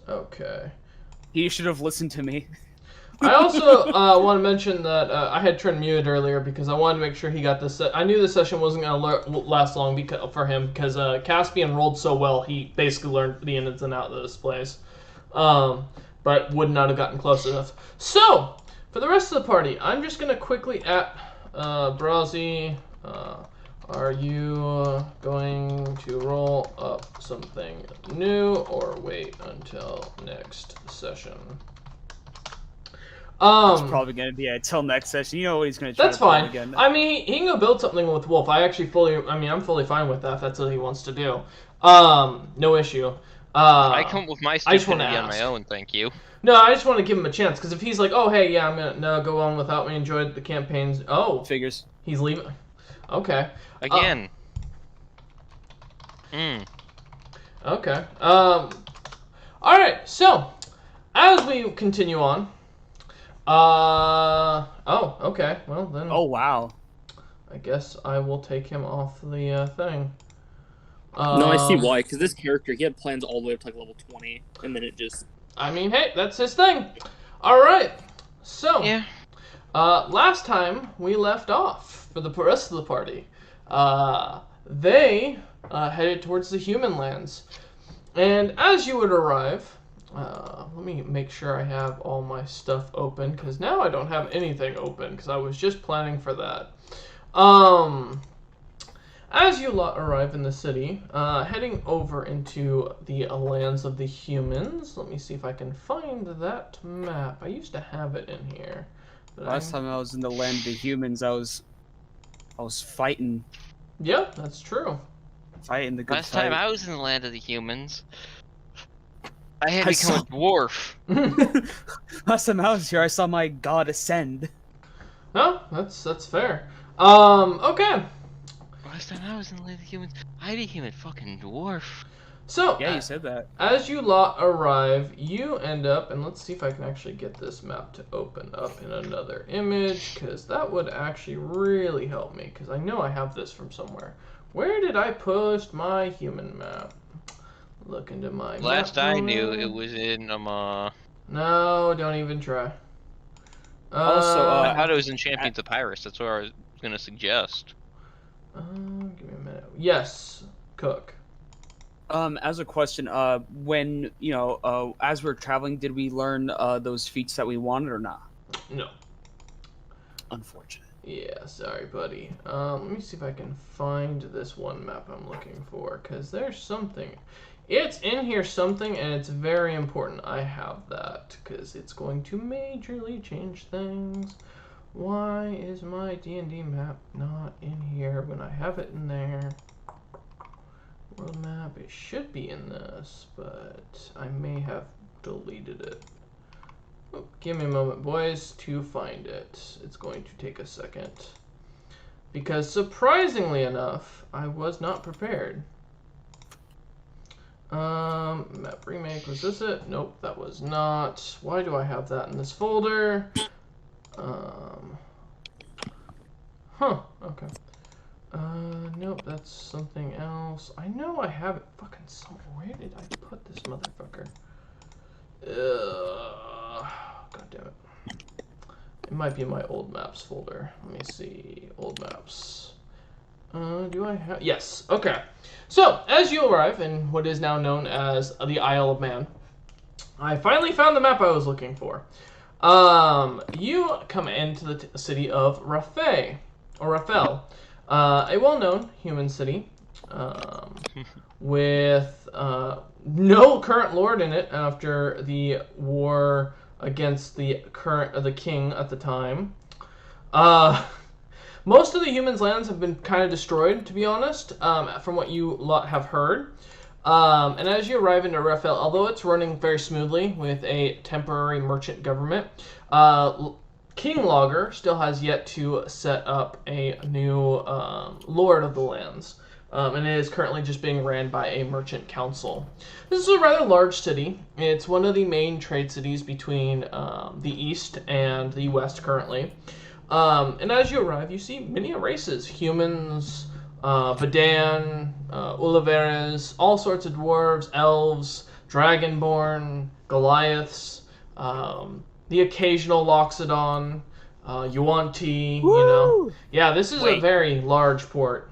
Okay. He should have listened to me. I also want to mention that I had Trent muted earlier because I wanted to make sure he got this. I knew this session wasn't going to last long for him because Caspian rolled so well, he basically learned the ins and outs of this place. But would not have gotten close enough. So, for the rest of the party, I'm just going to quickly at Brazzy. Are you going to roll up something new or wait until next session? It's probably gonna be until next session. You know what he's gonna try That's to pull fine. again. I mean, he can go build something with Wolf. I'm fully fine with that if that's what he wants to do. No issue. I come up with my I just wanna stupidity on my ask. own, thank you. No, I just want to give him a chance, because if he's like, oh, hey, yeah, I'm going to go on without me, enjoyed the campaigns. Oh, Figures. he's leaving. Okay. Again. Okay. Alright, so, as we continue on, oh, okay, well, then, Oh wow. I guess I will take him off the, thing. No, I see why. Because this character, he had plans all the way up to like level 20, and then it just. I mean, hey, that's his thing. Alright, so, Yeah. last time we left off for the rest of the party, they headed towards the human lands. And as you would arrive, let me make sure I have all my stuff open, because now I don't have anything open, because I was just planning for that. As you arrive in the city, heading over into the lands of the humans, let me see if I can find that map. I used to have it in here. But Last time I was in the land of the humans, I was fighting Yeah, that's true. the good Last fight. time I was in the land of the humans, I had I become saw- a dwarf. Last time I was here, I saw my god ascend. No, that's fair. Okay. Last time I was in the land of the humans, I became a fucking dwarf. So, Yeah, you said that. as you lot arrive, you end up, and let's see if I can actually get this map to open up in another image, because that would actually really help me, because I know I have this from somewhere. Where did I post my human map? Look into my Last map I knew, folder. it was in No, don't even try. Also, I thought it was in Champions of Pyrus. That's what I was gonna suggest. give me a minute. Yes, Cook. As a question, when as we're traveling, did we learn those feats that we wanted or not? No. Unfortunate. Yeah, sorry, buddy. Let me see if I can find this one map I'm looking for, because there's something. It's in here something, and it's very important I have that, because it's going to majorly change things. Why is my D&D map not in here when I have it in there? World map, it should be in this, but I may have deleted it. Oh, give me a moment, boys, to find it. It's going to take a second. Because surprisingly enough, I was not prepared. Map remake, was this it? Nope, that was not. Why do I have that in this folder? Okay. Nope, that's something else. I know I have it fucking somewhere. Where did I put this motherfucker? God damn it. It might be in my old maps folder. Let me see. Old maps. Do I have... Yes, okay. So, as you arrive in what is now known as the Isle of Man, I finally found the map I was looking for. You come into the city of Rafe, or Raphel, a well-known human city, with no current lord in it after the war against the king at the time. Most of the humans' lands have been kind of destroyed, to be honest, from what you lot have heard. And as you arrive into Raphel, although it's running very smoothly with a temporary merchant government, King Logger still has yet to set up a new lord of the lands. And it is currently just being ran by a merchant council. This is a rather large city. It's one of the main trade cities between the east and the west currently. And as you arrive, you see many races. Humans, Badan, Uliveres, all sorts of dwarves, elves, dragonborn, Goliaths, the occasional Loxodon, Yuan-Ti, you know. Yeah, this is a Wait. very large port.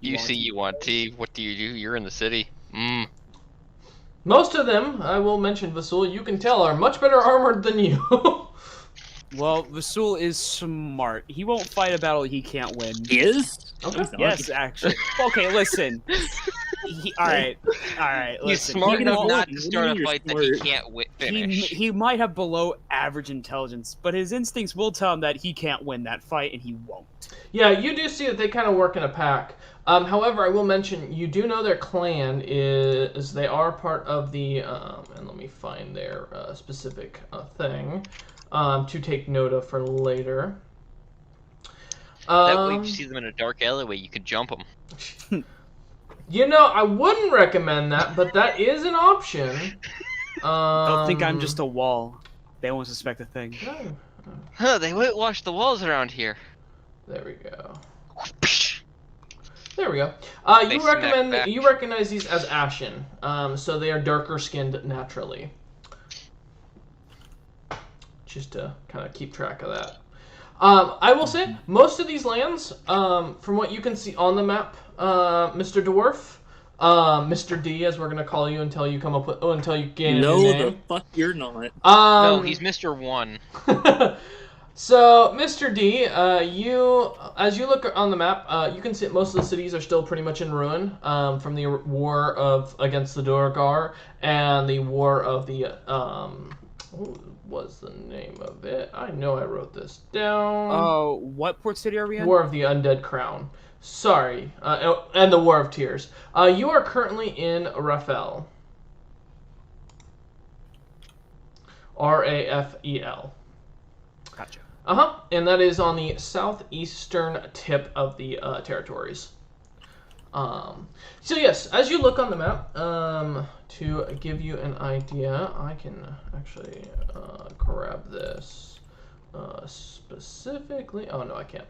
You see, you want tea. What do? You're in the city. Most of them, I will mention, Vasul, you can tell, are much better armored than you. Well, Vasul is smart. He won't fight a battle he can't win. He is? Okay. Yes, actually. Okay, listen. All right. He's Listen, smart he enough won't- not to start a You're fight that he smart. can't finish. He might have below average intelligence, but his instincts will tell him that he can't win that fight, and he won't. Yeah, you do see that they kind of work in a pack. However, I will mention you do know their clan is they are part of the and let me find their specific thing to take note of for later. That way, if you see them in a dark alleyway, you could jump them. You know, I wouldn't recommend that, but that is an option. They'll think I'm just a wall. They won't suspect a thing. No. Huh, they whitewash the walls around here. There we go. There we go. They You recognize these as ashen. So they are darker skinned naturally. Just to kind of keep track of that. I will say most of these lands, from what you can see on the map, Mr. Dwarf, Mr. D, as we're gonna call you until you come up with, until you gain a new name. No, the fuck you're not. No, he's Mr. 1. So, Mr. D, as you look on the map, you can see most of the cities are still pretty much in ruin from the war against the Durgar and the war of the what was the name of it? I know I wrote this down. Oh, what port city are we in? War of the Undead Crown. Sorry, and the War of Tears. You are currently in Rafel. Rafel. Gotcha. And that is on the southeastern tip of the territories. So yes, as you look on the map, to give you an idea, I can actually grab this specifically. Oh no, I can't.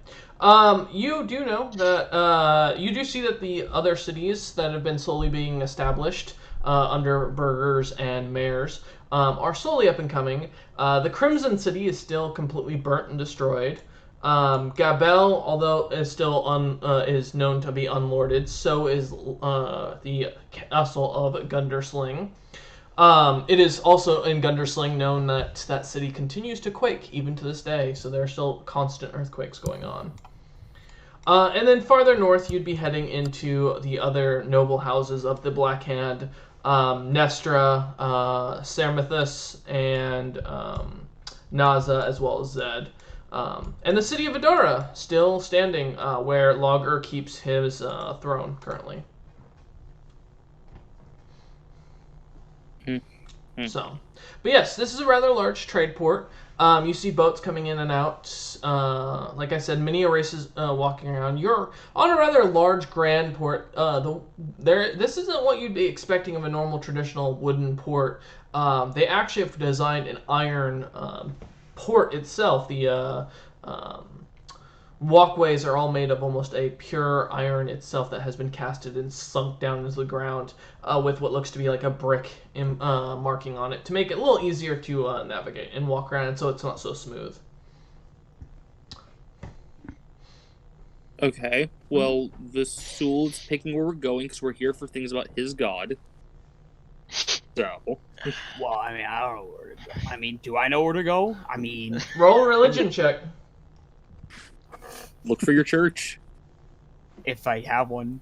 You do know that you do see that the other cities that have been slowly being established under burghers and mayors are slowly up and coming. The Crimson City is still completely burnt and destroyed. Gabel, although is still is known to be unlorded, so is the castle of Gundersling. It is also in Gundersling known that that city continues to quake even to this day, so there are still constant earthquakes going on. And then farther north, you'd be heading into the other noble houses of the Black Hand, Nestra, Sermithus, and Naza, as well as Zed. And the city of Adara, still standing, where Logger keeps his throne currently. So, but yes, this is a rather large trade port. You see boats coming in and out. Like I said, many races walking around. You're on a rather large grand port. This isn't what you'd be expecting of a normal traditional wooden port. They actually have designed an iron port itself. The walkways are all made of almost a pure iron itself that has been casted and sunk down into the ground with what looks to be like a brick marking on it to make it a little easier to navigate and walk around, and so it's not so smooth. Okay, well, the Sul's picking where we're going because we're here for things about his god. So. Well, I mean, I don't know where to go. I mean, do I know where to go? I mean... Roll a religion check. Look for your church. If I have one.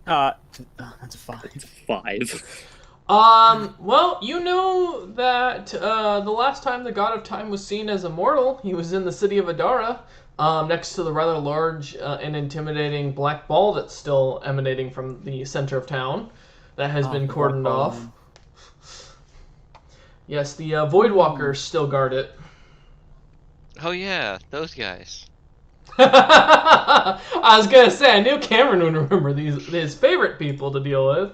That's a 5. It's 5. Well, you know that the last time the God of Time was seen as immortal, he was in the city of Adara, next to the rather large and intimidating black ball that's still emanating from the center of town that has been cordoned off. Yes, the Voidwalkers still guard it. Oh yeah, those guys. I was gonna say, I knew Cameron would remember his favorite people to deal with.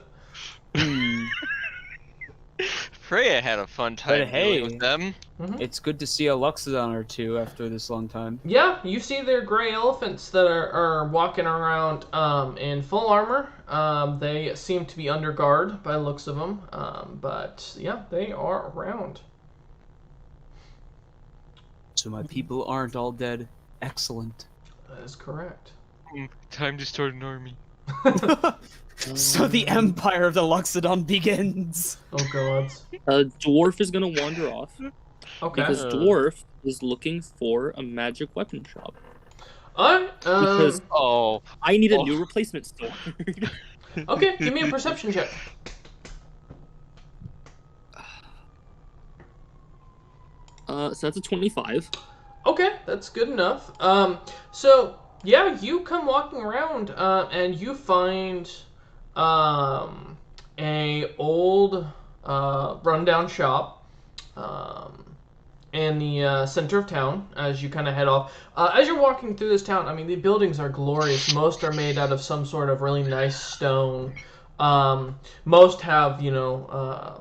Freya had a fun time dealing with them. It's good to see a Luxodon or two after this long time. Yeah, you see their gray elephants that are walking around in full armor. They seem to be under guard by the looks of them, but yeah, they are around. So my people aren't all dead. Excellent. That is correct. Time to start an army. So the empire of the Luxodon begins. Oh gods. Dwarf is gonna wander off. Okay. Because Dwarf is looking for a magic weapon shop. Alright, Because Oh. I need a Oh. new replacement sword. okay, give me a perception check. So that's a 25. Okay, that's good enough. So yeah, you come walking around, and you find, a old, rundown shop, in the center of town. As you kind of head off, as you're walking through this town, I mean, the buildings are glorious. Most are made out of some sort of really nice stone. Most have,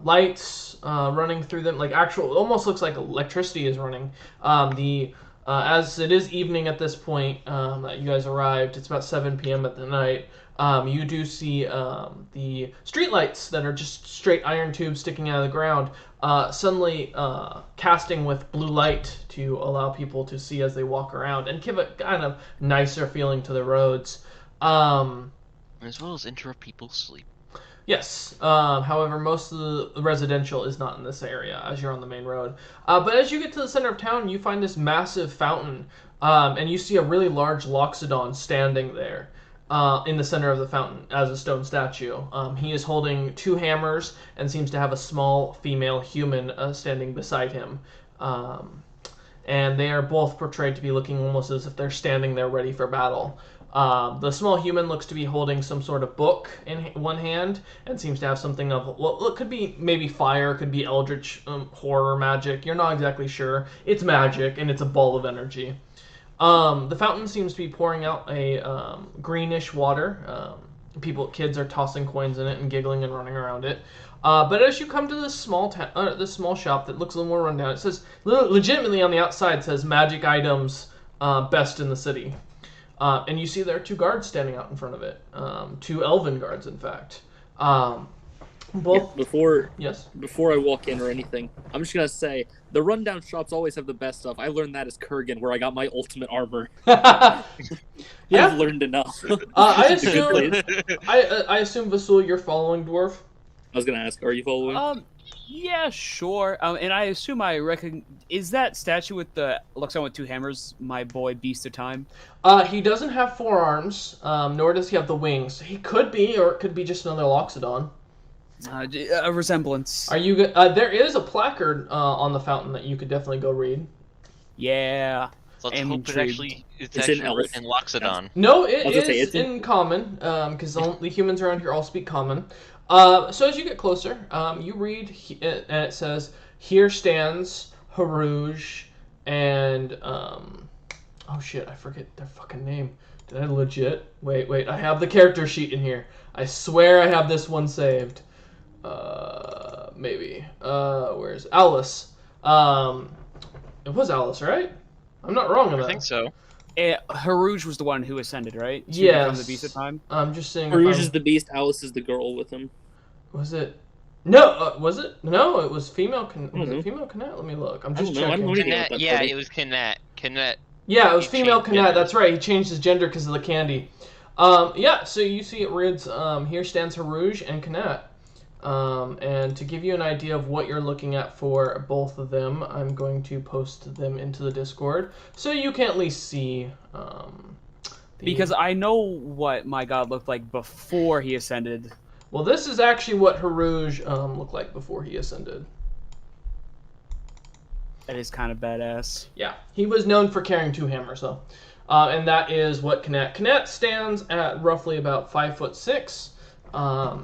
lights running through them, like actual, almost looks like electricity is running. The As it is evening at this point, that you guys arrived, it's about 7 p.m. at the night. You do see the streetlights that are just straight iron tubes sticking out of the ground, suddenly casting with blue light to allow people to see as they walk around and give a kind of nicer feeling to the roads. As well as interrupt people's sleep. Yes. However, most of the residential is not in this area as you're on the main road. But as you get to the center of town, you find this massive fountain, and you see a really large Loxodon standing there in the center of the fountain as a stone statue. He is holding 2 hammers and seems to have a small female human standing beside him. And they are both portrayed to be looking almost as if they're standing there ready for battle. The small human looks to be holding some sort of book in one hand and seems to have something of, well, it could be maybe fire, could be eldritch horror magic. You're not exactly sure. It's magic, and it's a ball of energy. The fountain seems to be pouring out a greenish water. Kids are tossing coins in it and giggling and running around it. But as you come to this small shop that looks a little more rundown, it says, legitimately on the outside, says magic items best in the city. And you see there are 2 guards standing out in front of it. 2 elven guards, in fact. Yes. Before I walk in or anything, I'm just gonna say the rundown shops always have the best stuff. I learned that as Kurgan, where I got my ultimate armor. Yeah. I've learned enough. I assume Vasul, you're following Dwarf. I was gonna ask, are you following? Yeah, sure. And I assume is that statue with the Luxon with 2 hammers my boy Beast of Time? He doesn't have 4 arms, nor does he have the wings. He could be, or it could be just another Loxodon. A resemblance. Are you? There is a placard on the fountain that you could definitely go read. Yeah. Let's I'm hope intrigued. it's in actually Elf. written in Loxodon. No, it I was gonna is say, it's in common, because the humans around here all speak common. So as you get closer, you read, and it says, "Here stands Harouge and oh shit, I forget their fucking name. Did I legit? Wait, I have the character sheet in here. I swear I have this one saved. Maybe. Where's Alice? It was Alice, right? I'm not wrong on that. I think so. Harouge was the one who ascended, right? Yes. From the Beast of Time? I'm just saying. Rouge is the beast, Alice is the girl with him. Was it? No, was it? No, it was female. Was know. it female Canet? Let me look. I'm I just don't know, I don't know checking. anything about that Yeah, party. it was Canet. Canet. Yeah, it was He female changed Canet. gender. That's right. He changed his gender because of the candy. Yeah. So you see, it reads, "Here stands Harouge and Canet." And to give you an idea of what you're looking at for both of them, I'm going to post them into the Discord so you can at least see. Because I know what my god looked like before he ascended. Well, this is actually what Harouge looked like before he ascended. That is kind of badass. Yeah, he was known for carrying 2 hammers, though. And that is what Canet. Canet stands at roughly about 5'6",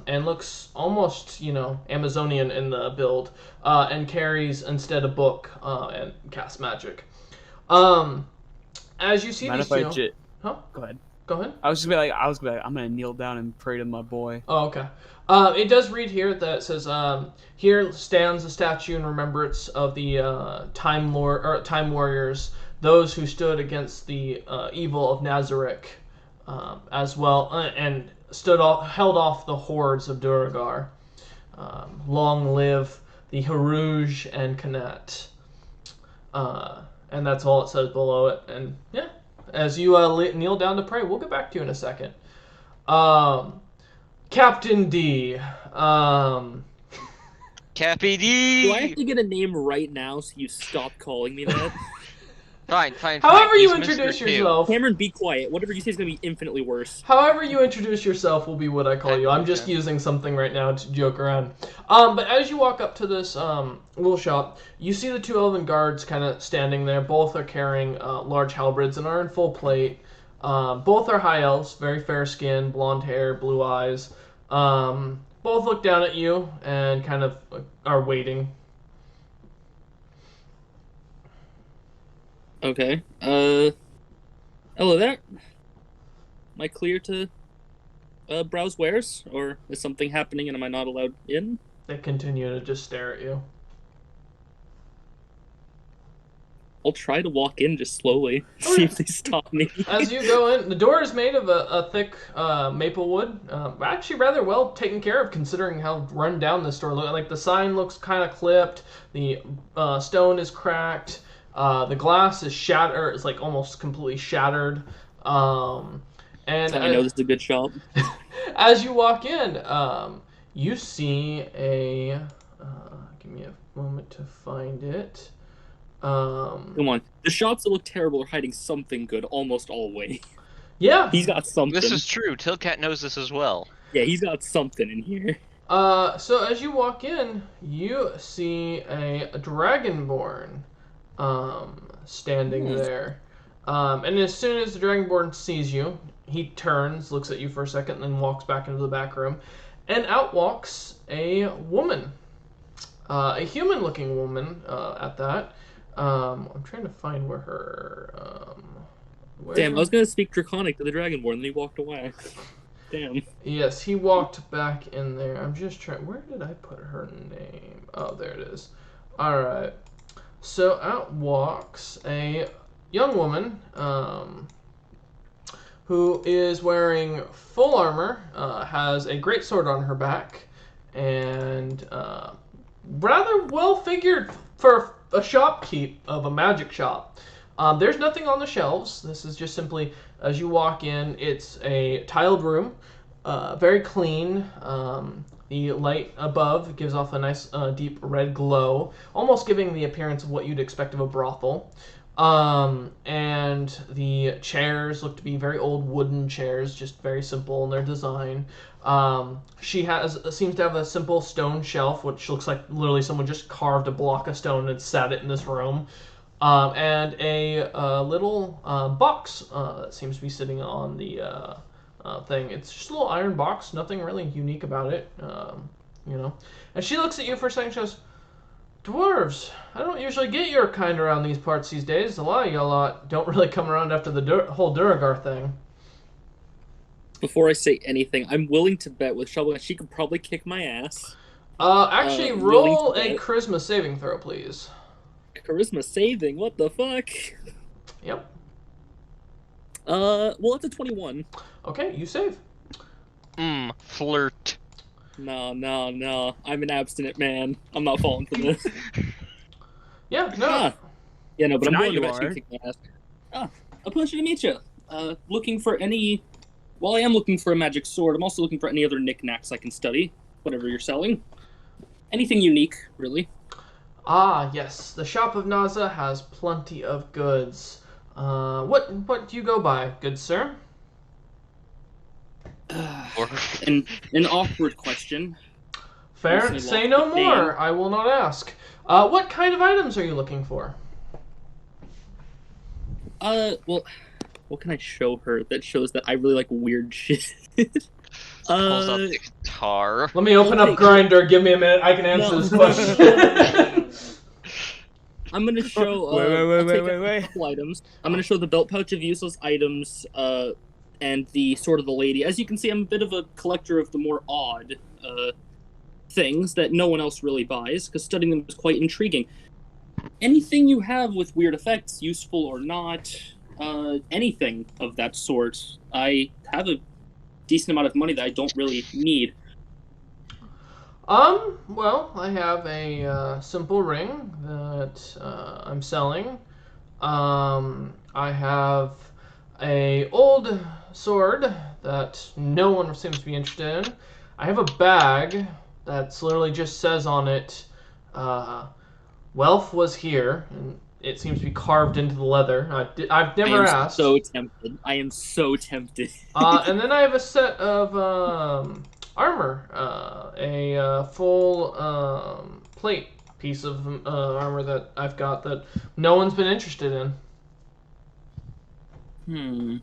and looks almost, Amazonian in the build, and carries instead a book and casts magic. As you see Mind these if I two, huh? Go ahead. Go ahead. I was just gonna be like, I'm gonna kneel down and pray to my boy. Oh, okay. It does read here that it says, "Here stands a statue in remembrance of the time warriors, those who stood against the evil of Nazareth, as well, and held off the hordes of Duragar. Long live the Harouge and Canet." And that's all it says below it. And yeah, as you kneel down to pray, we'll get back to you in a second. Captain D. Cappy D! Do I have to get a name right now so you stop calling me that? Fine, fine, fine. However you He's introduce Mr. Two. yourself, Cameron, be quiet. Whatever you say is going to be infinitely worse. however you introduce yourself will be what I call you. I'm just Okay. using something right now to joke around. But as you walk up to this little shop, you see the two elven guards kind of standing there. Both are carrying large halberds and are in full plate. Both are high elves, very fair skin, blonde hair, blue eyes. Both look down at you and kind of are waiting. Okay. Hello there. Am I clear to browse wares, or is something happening and am I not allowed in? They continue to just stare at you. I'll try to walk in just slowly, see if they stop me. As you go in, the door is made of a thick maple wood. Actually, rather well taken care of considering how run down this store looks. Like the sign looks kind of clipped. The stone is cracked. The glass is shattered. It's like almost completely shattered. And So I know this is a good shop. as you walk in, you see a. Give me a moment to find it. Come on. The shops that look terrible are hiding something good almost always. Yeah. He's got something. This is true. Tilcat knows this as well. Yeah, he's got something in here. So as you walk in, you see a dragonborn standing there. And as soon as the dragonborn sees you, he turns, looks at you for a second, and then walks back into the back room. And out walks a woman. A human-looking woman at that. I'm trying to find where her... Damn, I was gonna speak Draconic to the Dragonborn, and then he walked away. Damn. Yes, he walked back in there. I'm just trying... Where did I put her name? Oh, there it is. Alright. So out walks a young woman who is wearing full armor, has a great sword on her back, and rather well figured for a shopkeep of a magic shop. There's nothing on the shelves. This is just simply, as you walk in, it's a tiled room, very clean. The light above gives off a nice deep red glow, almost giving the appearance of what you'd expect of a brothel. And the chairs look to be very old wooden chairs, just very simple in their design. She seems to have a simple stone shelf, which looks like literally someone just carved a block of stone and sat it in this room. And a little box that seems to be sitting on the thing. It's just a little iron box, nothing really unique about it, you know. And she looks at you for a second. She goes, "Dwarves, I don't usually get your kind around these parts these days. A lot of y'all don't really come around after the whole Duragar thing." Before I say anything, I'm willing to bet with Shovel that she could probably kick my ass. Actually, willing roll to a bet. charisma saving throw, please. Charisma saving, what the fuck? Yep. Well, it's a 21. Okay, you save. Flirt. No. I'm an abstinent man. I'm not falling for this. Yeah, no. Ah. Yeah, no, but I'm Now willing to you bet she are. can kick my ass. Ah, a pleasure to meet you. Looking for any... While I am looking for a magic sword, I'm also looking for any other knickknacks I can study. Whatever you're selling. Anything unique, really. Ah, yes. The shop of Naza has plenty of goods. What do you go by, good sir? An awkward question. Fair. Mostly Say lost no the more. name. I will not ask. What kind of items are you looking for? Well, what can I show her that shows that I really like weird shit? Pulls out the guitar. Let me open up Grindr. Give me a minute. I can answer No. this question. I'm gonna show. Wait. A couple items. I'm gonna show the belt pouch of useless items, and the sword of the lady. As you can see, I'm a bit of a collector of the more odd, things that no one else really buys, because studying them is quite intriguing. Anything you have with weird effects, useful or not, anything of that sort. I have a decent amount of money that I don't really need. Well, I have a simple ring that I'm selling. I have a old sword that no one seems to be interested in. I have a bag that's literally just says on it, "Wealth was here," and it seems to be carved into the leather. I've never asked. So tempted. I am so tempted. And then I have a set of armor, a full plate piece of armor that I've got that no one's been interested in.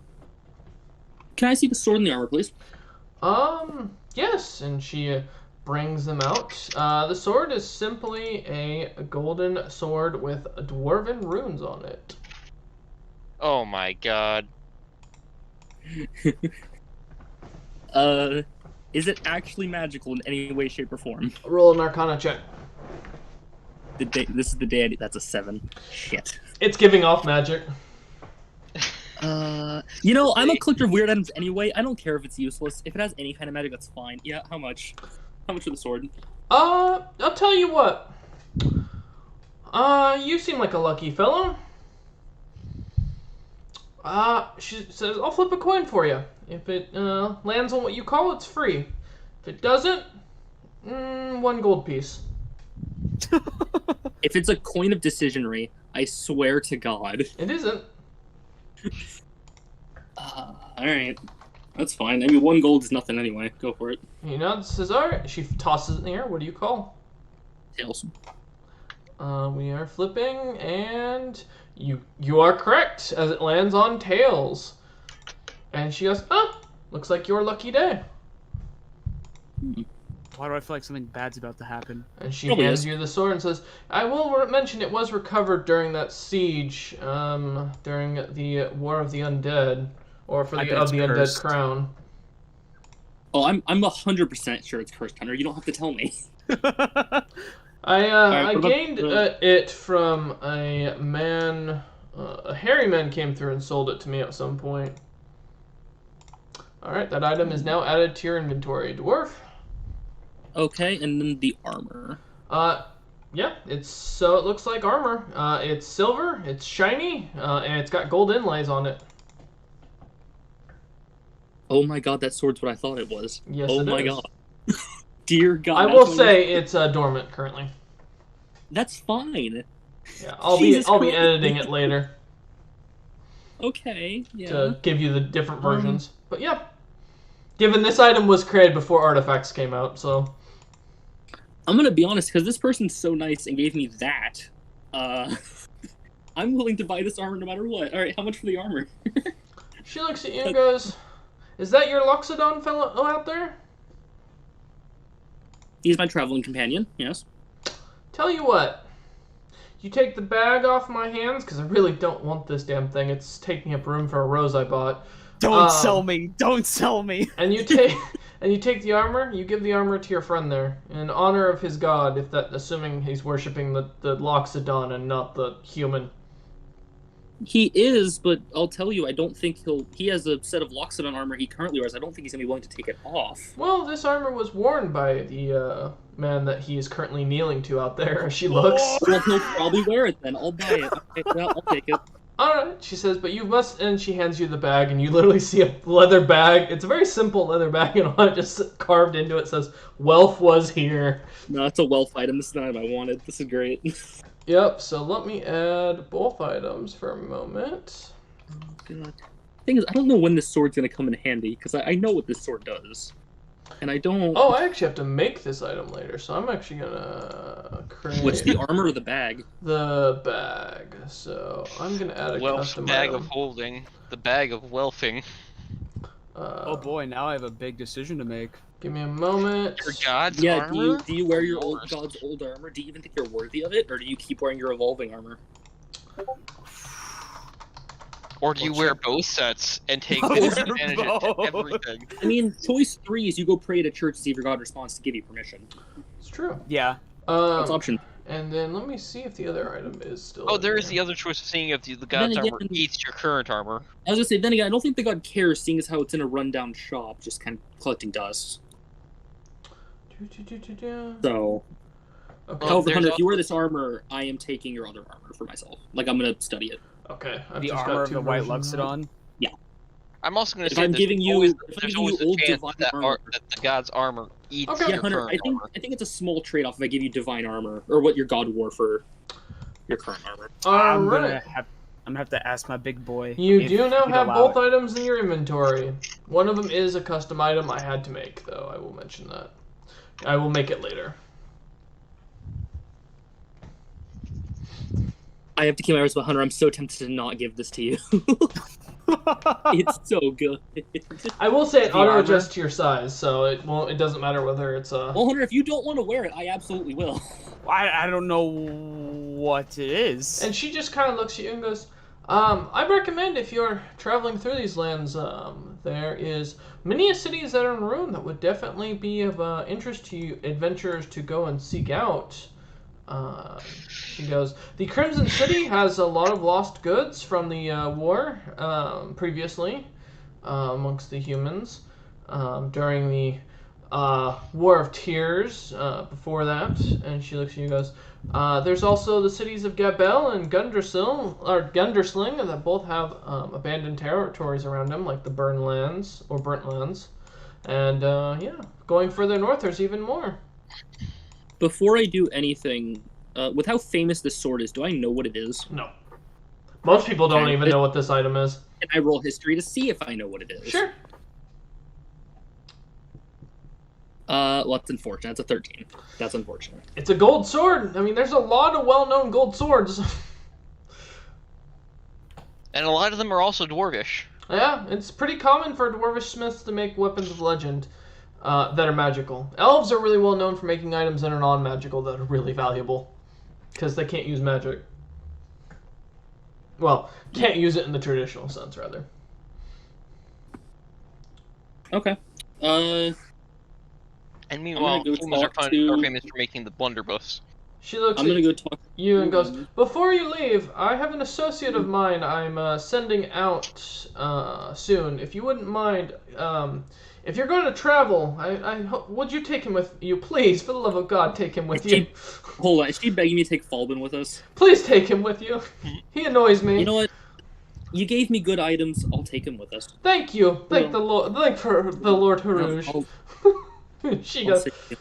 Can I see the sword and the armor, please? Yes, and she brings them out. The sword is simply a golden sword with dwarven runes on it. Oh my god. Is it actually magical in any way, shape, or form? Roll an Arcana check. This is the day that's a 7. Shit. It's giving off magic. You know, I'm a collector of weird items anyway. I don't care if it's useless. If it has any kind of magic, that's fine. Yeah, how much? How much for the sword? I'll tell you what. You seem like a lucky fellow. She says, I'll flip a coin for you. If it lands on what you call, it's free. If it doesn't, 1 gold piece. If it's a coin of decisionary, I swear to God. It isn't. Alright. That's fine. I mean, 1 gold is nothing anyway. Go for it. He nods, says, alright. She tosses it in the air. What do you call? Tails. We are flipping, and you are correct, as it lands on tails. And she goes, looks like your lucky day. Why do I feel like something bad's about to happen? And she hands you the sword and says, I will mention it was recovered during that siege, during the War of the Undead, or of the Undead Crown. Oh, I'm 100% sure it's cursed, Hunter. You don't have to tell me. I gained it from a man, a hairy man came through and sold it to me at some point. Alright, that item is now added to your inventory. Dwarf? Okay, and then the armor. Yeah, it looks like armor. It's silver, it's shiny, and it's got gold inlays on it. Oh my god, that sword's what I thought it was. Yes, oh it my is. god. Dear God. I will say it's dormant currently. That's fine. Yeah, I'll be editing it later. Okay, yeah. To give you the different versions. But yeah. Given this item was created before artifacts came out, so I'm gonna be honest, because this person's so nice and gave me that, I'm willing to buy this armor no matter what. Alright, how much for the armor? She looks at you and goes, is that your Loxodon fellow out there? He's my traveling companion, yes. Tell you what, you take the bag off my hands, because I really don't want this damn thing. It's taking up room for a rose I bought. Don't sell me! Don't sell me! And you take the armor. You give the armor to your friend there in honor of his god. Assuming he's worshiping the Loxodon and not the human. He is, but I'll tell you, I don't think he has a set of Loxodon armor he currently wears. I don't think he's gonna be willing to take it off. Well, this armor was worn by the man that he is currently kneeling to out there. As she looks. Well, he'll probably wear it then. I'll buy it. Okay, yeah, I'll take it. Alright, she says, but you must, and she hands you the bag, and you literally see a leather bag. It's a very simple leather bag, and on it just carved into it says, wealth was here. No, it's a wealth item. This is the item I wanted. This is great. Yep, so let me add both items for a moment. Oh, God. Thing is, I don't know when this sword's gonna come in handy, because I know what this sword does. And I don't... Oh, I actually have to make this item later, so I'm actually gonna create... What's the armor or the bag? The bag. So I'm gonna add a custom bag item. of holding. The bag of wealthing. Oh boy, now I have a big decision to make. Give me a moment. Your god's Yeah, armor? do you wear your god's old armor? Do you even think you're worthy of it? Or do you keep wearing your evolving armor? Or do you wear both sets and take advantage of everything? I mean, choice 3 is you go pray at a church to see if your god responds to give you permission. It's true. Yeah. That's option. And then let me see if the other item is still. Oh, there is the other choice of seeing if the god's armor eats your current armor. I was gonna say, then again, I don't think the god cares, seeing as how it's in a rundown shop, just kind of collecting dust. So, okay. however, Hunter, if you wear this armor, I am taking your other armor for myself. Like, I'm gonna study it. Okay. The armor of the White Loxodon? Yeah. I'm also going to If say I'm giving you there's old a chance divine that, armor. that the god's armor eats Okay. Yeah, your Hunter, current armor. I think it's a small trade-off if I give you divine armor, or what your god wore for. your current armor. I'm Alright. gonna have to ask my big boy. You if do now he'd have allow both it. items in your inventory. One of them is a custom item I had to make, though. I will mention that. I will make it later. I have to keep my words about Hunter. I'm so tempted to not give this to you. It's so good. I will say it The auto armor? adjusts to your size, so it won't. It doesn't matter whether it's a. Well, Hunter, if you don't want to wear it, I absolutely will. I don't know what it is. And she just kind of looks at you and goes, I recommend if you're traveling through these lands, there is many cities that are in ruin that would definitely be of interest to you adventurers to go and seek out. She goes, the Crimson City has a lot of lost goods from the war previously amongst the humans during the War of Tears before that. And she looks at you and goes, there's also the cities of Gabel and Gundersling that both have abandoned territories around them, like the Burnt Lands. And yeah, going further north, there's even more. Before I do anything, with how famous this sword is, do I know what it is? No. Most people don't Okay. even know what this item is. Can I roll history to see if I know what it is? Sure. Well, that's unfortunate. That's a 13. That's unfortunate. It's a gold sword. I mean, there's a lot of well-known gold swords. And a lot of them are also dwarvish. Yeah, it's pretty common for dwarvish smiths to make weapons of legend that are magical. Elves are really well known for making items that are non-magical that are really valuable. Because they can't use magic. Well, can't use it in the traditional sense, rather. Okay. And meanwhile, go humans are, talk to- are famous for making the blunderbuss. She looks I'm at gonna go talk. you and goes, before you leave, I have an associate of mine I'm sending out soon. If you wouldn't mind, if you're going to travel, would you take him with you? Please, for the love of God, take him with you. Hold on. Is she begging me to take Falbin with us? Please take him with you. He annoys me. You know what? You gave me good items. I'll take him with us. Thank you. Thank Yeah. the Lord. Thank for the Lord Harouge. She goes, take you.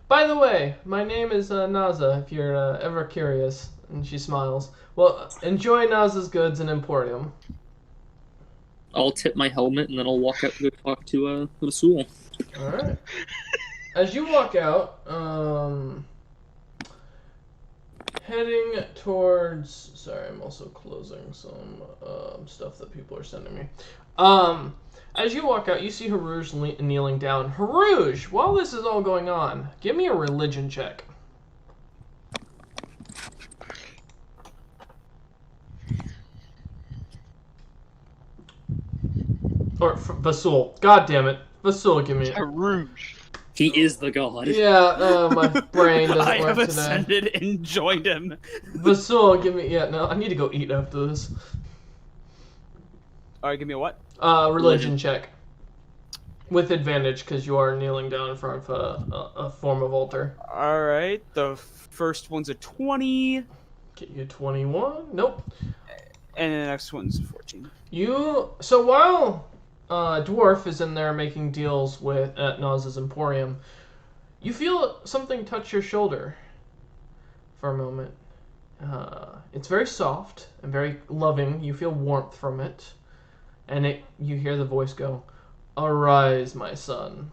by the way, my name is Naza, if you're ever curious. And she smiles. Well, enjoy Naza's goods in Emporium. I'll tip my helmet and then I'll walk out to go talk to Rasul. Alright. As you walk out, heading towards... Sorry, I'm also closing some stuff that people are sending me. As you walk out, you see Harouge kneeling down. Harouge, while this is all going on, give me a religion check. Or Vasul. God damn it. Vasul, give me it. Rouge. He is the god. Yeah, my brain doesn't I work have today. ascended and joined him. Vasul, give me... Yeah, no, I need to go eat after this. Alright, give me a what? Religion check. With advantage, because you are kneeling down in front of a form of altar. Alright, the first one's a 20, Get you 21. Nope. and the next one's a 14. So while Dwarf is in there making deals at Naz's Emporium, you feel something touch your shoulder for a moment. It's very soft and very loving. You feel warmth from it. And you hear the voice go, "Arise, my son."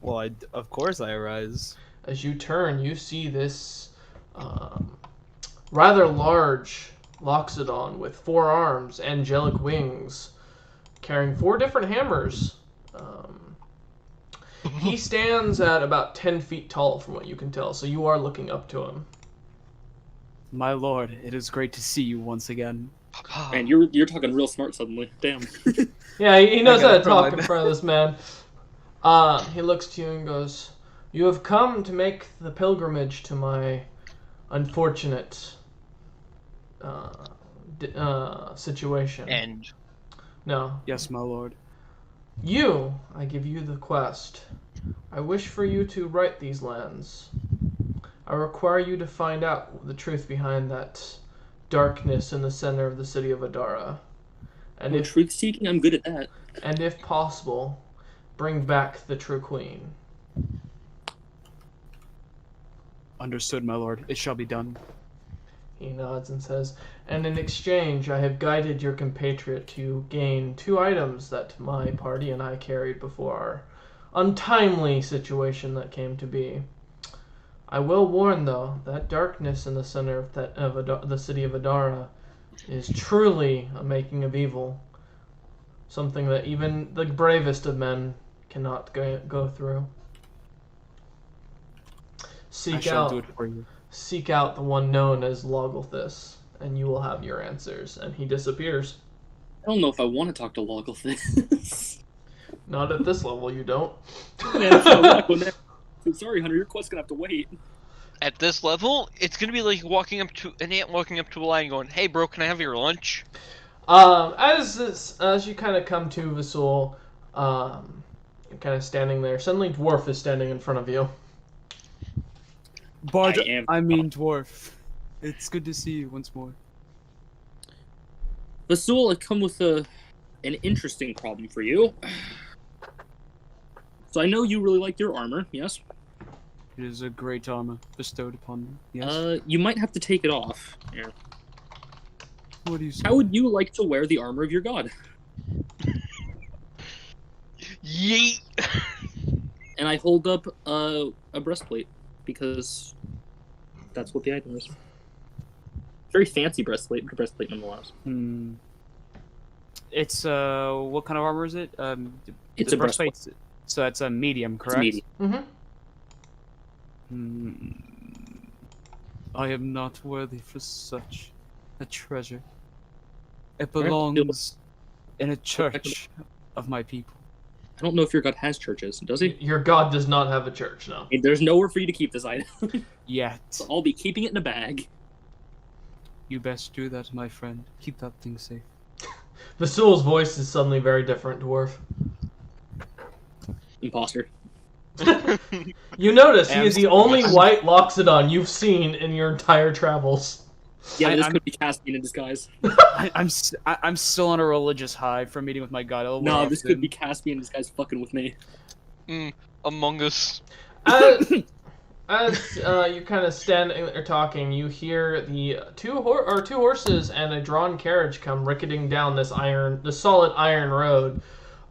Well, of course I arise. As you turn, you see this rather large Loxodon with 4 arms, angelic wings, carrying 4 different hammers. He stands at about 10 feet tall from what you can tell, so you are looking up to him. My lord, it is great to see you once again. Man, you're talking real smart suddenly. Damn. Yeah, he knows I how gotta to throw my talk in back. front of this man. He looks to you and goes, "You have come to make the pilgrimage to my unfortunate situation." And No. Yes, my lord. I give you the quest. I wish for you to right these lands. I require you to find out the truth behind that darkness in the center of the city of Adara. And Well, truth seeking, I'm good at that. And if possible, bring back the true queen. Understood, my lord. It shall be done. He nods and says, "And in exchange, I have guided your compatriot to gain 2 items that my party and I carried before our untimely situation that came to be. I will warn, though, that darkness in the center of the city of Adara is truly a making of evil, something that even the bravest of men cannot go through. I Seek shall out do it for you. Seek out the one known as Logalthus, and you will have your answers." And he disappears. I don't know if I want to talk to Logalthus. Not at this level, you don't. Man, if I want to go next. Sorry, Hunter, your quest's gonna have to wait. At this level, it's gonna be like walking up to an ant walking up to a lion going, "Hey bro, can I have your lunch?" As you kind of come to Vasul, you're kind of standing there. Suddenly, Dwarf is standing in front of you. Bard, I am- I mean Dwarf. It's good to see you once more. Vasul, I come with an interesting problem for you. So I know you really like your armor, yes? It is a great armor bestowed upon me. Yes. You might have to take it off. Yeah. What do you say? How would you like to wear the armor of your god? Yeet! And I hold up a breastplate, because that's what the item is. Very fancy breastplate, but a breastplate nonetheless. It's what kind of armor is it? It's the a breastplate. So that's a medium, It's correct? medium. I am not worthy for such a treasure. It Alright, belongs in a church of my people. I don't know if your god has churches, does he? Your god does not have a church, no. There's nowhere for you to keep this item. Yet. So I'll be keeping it in a bag. You best do that, my friend. Keep that thing safe. Vasul's voice is suddenly very different, Dwarf. Imposter. You notice he is the only Yes. white Loxodon you've seen in your entire travels. Yeah, this I'm- could be Caspian in disguise. I'm still on a religious high from meeting with my god. No, this could be Caspian in disguise fucking with me. Among Us. As you kind of standing there talking, you hear the two horses and a drawn carriage come ricketing down this solid iron road.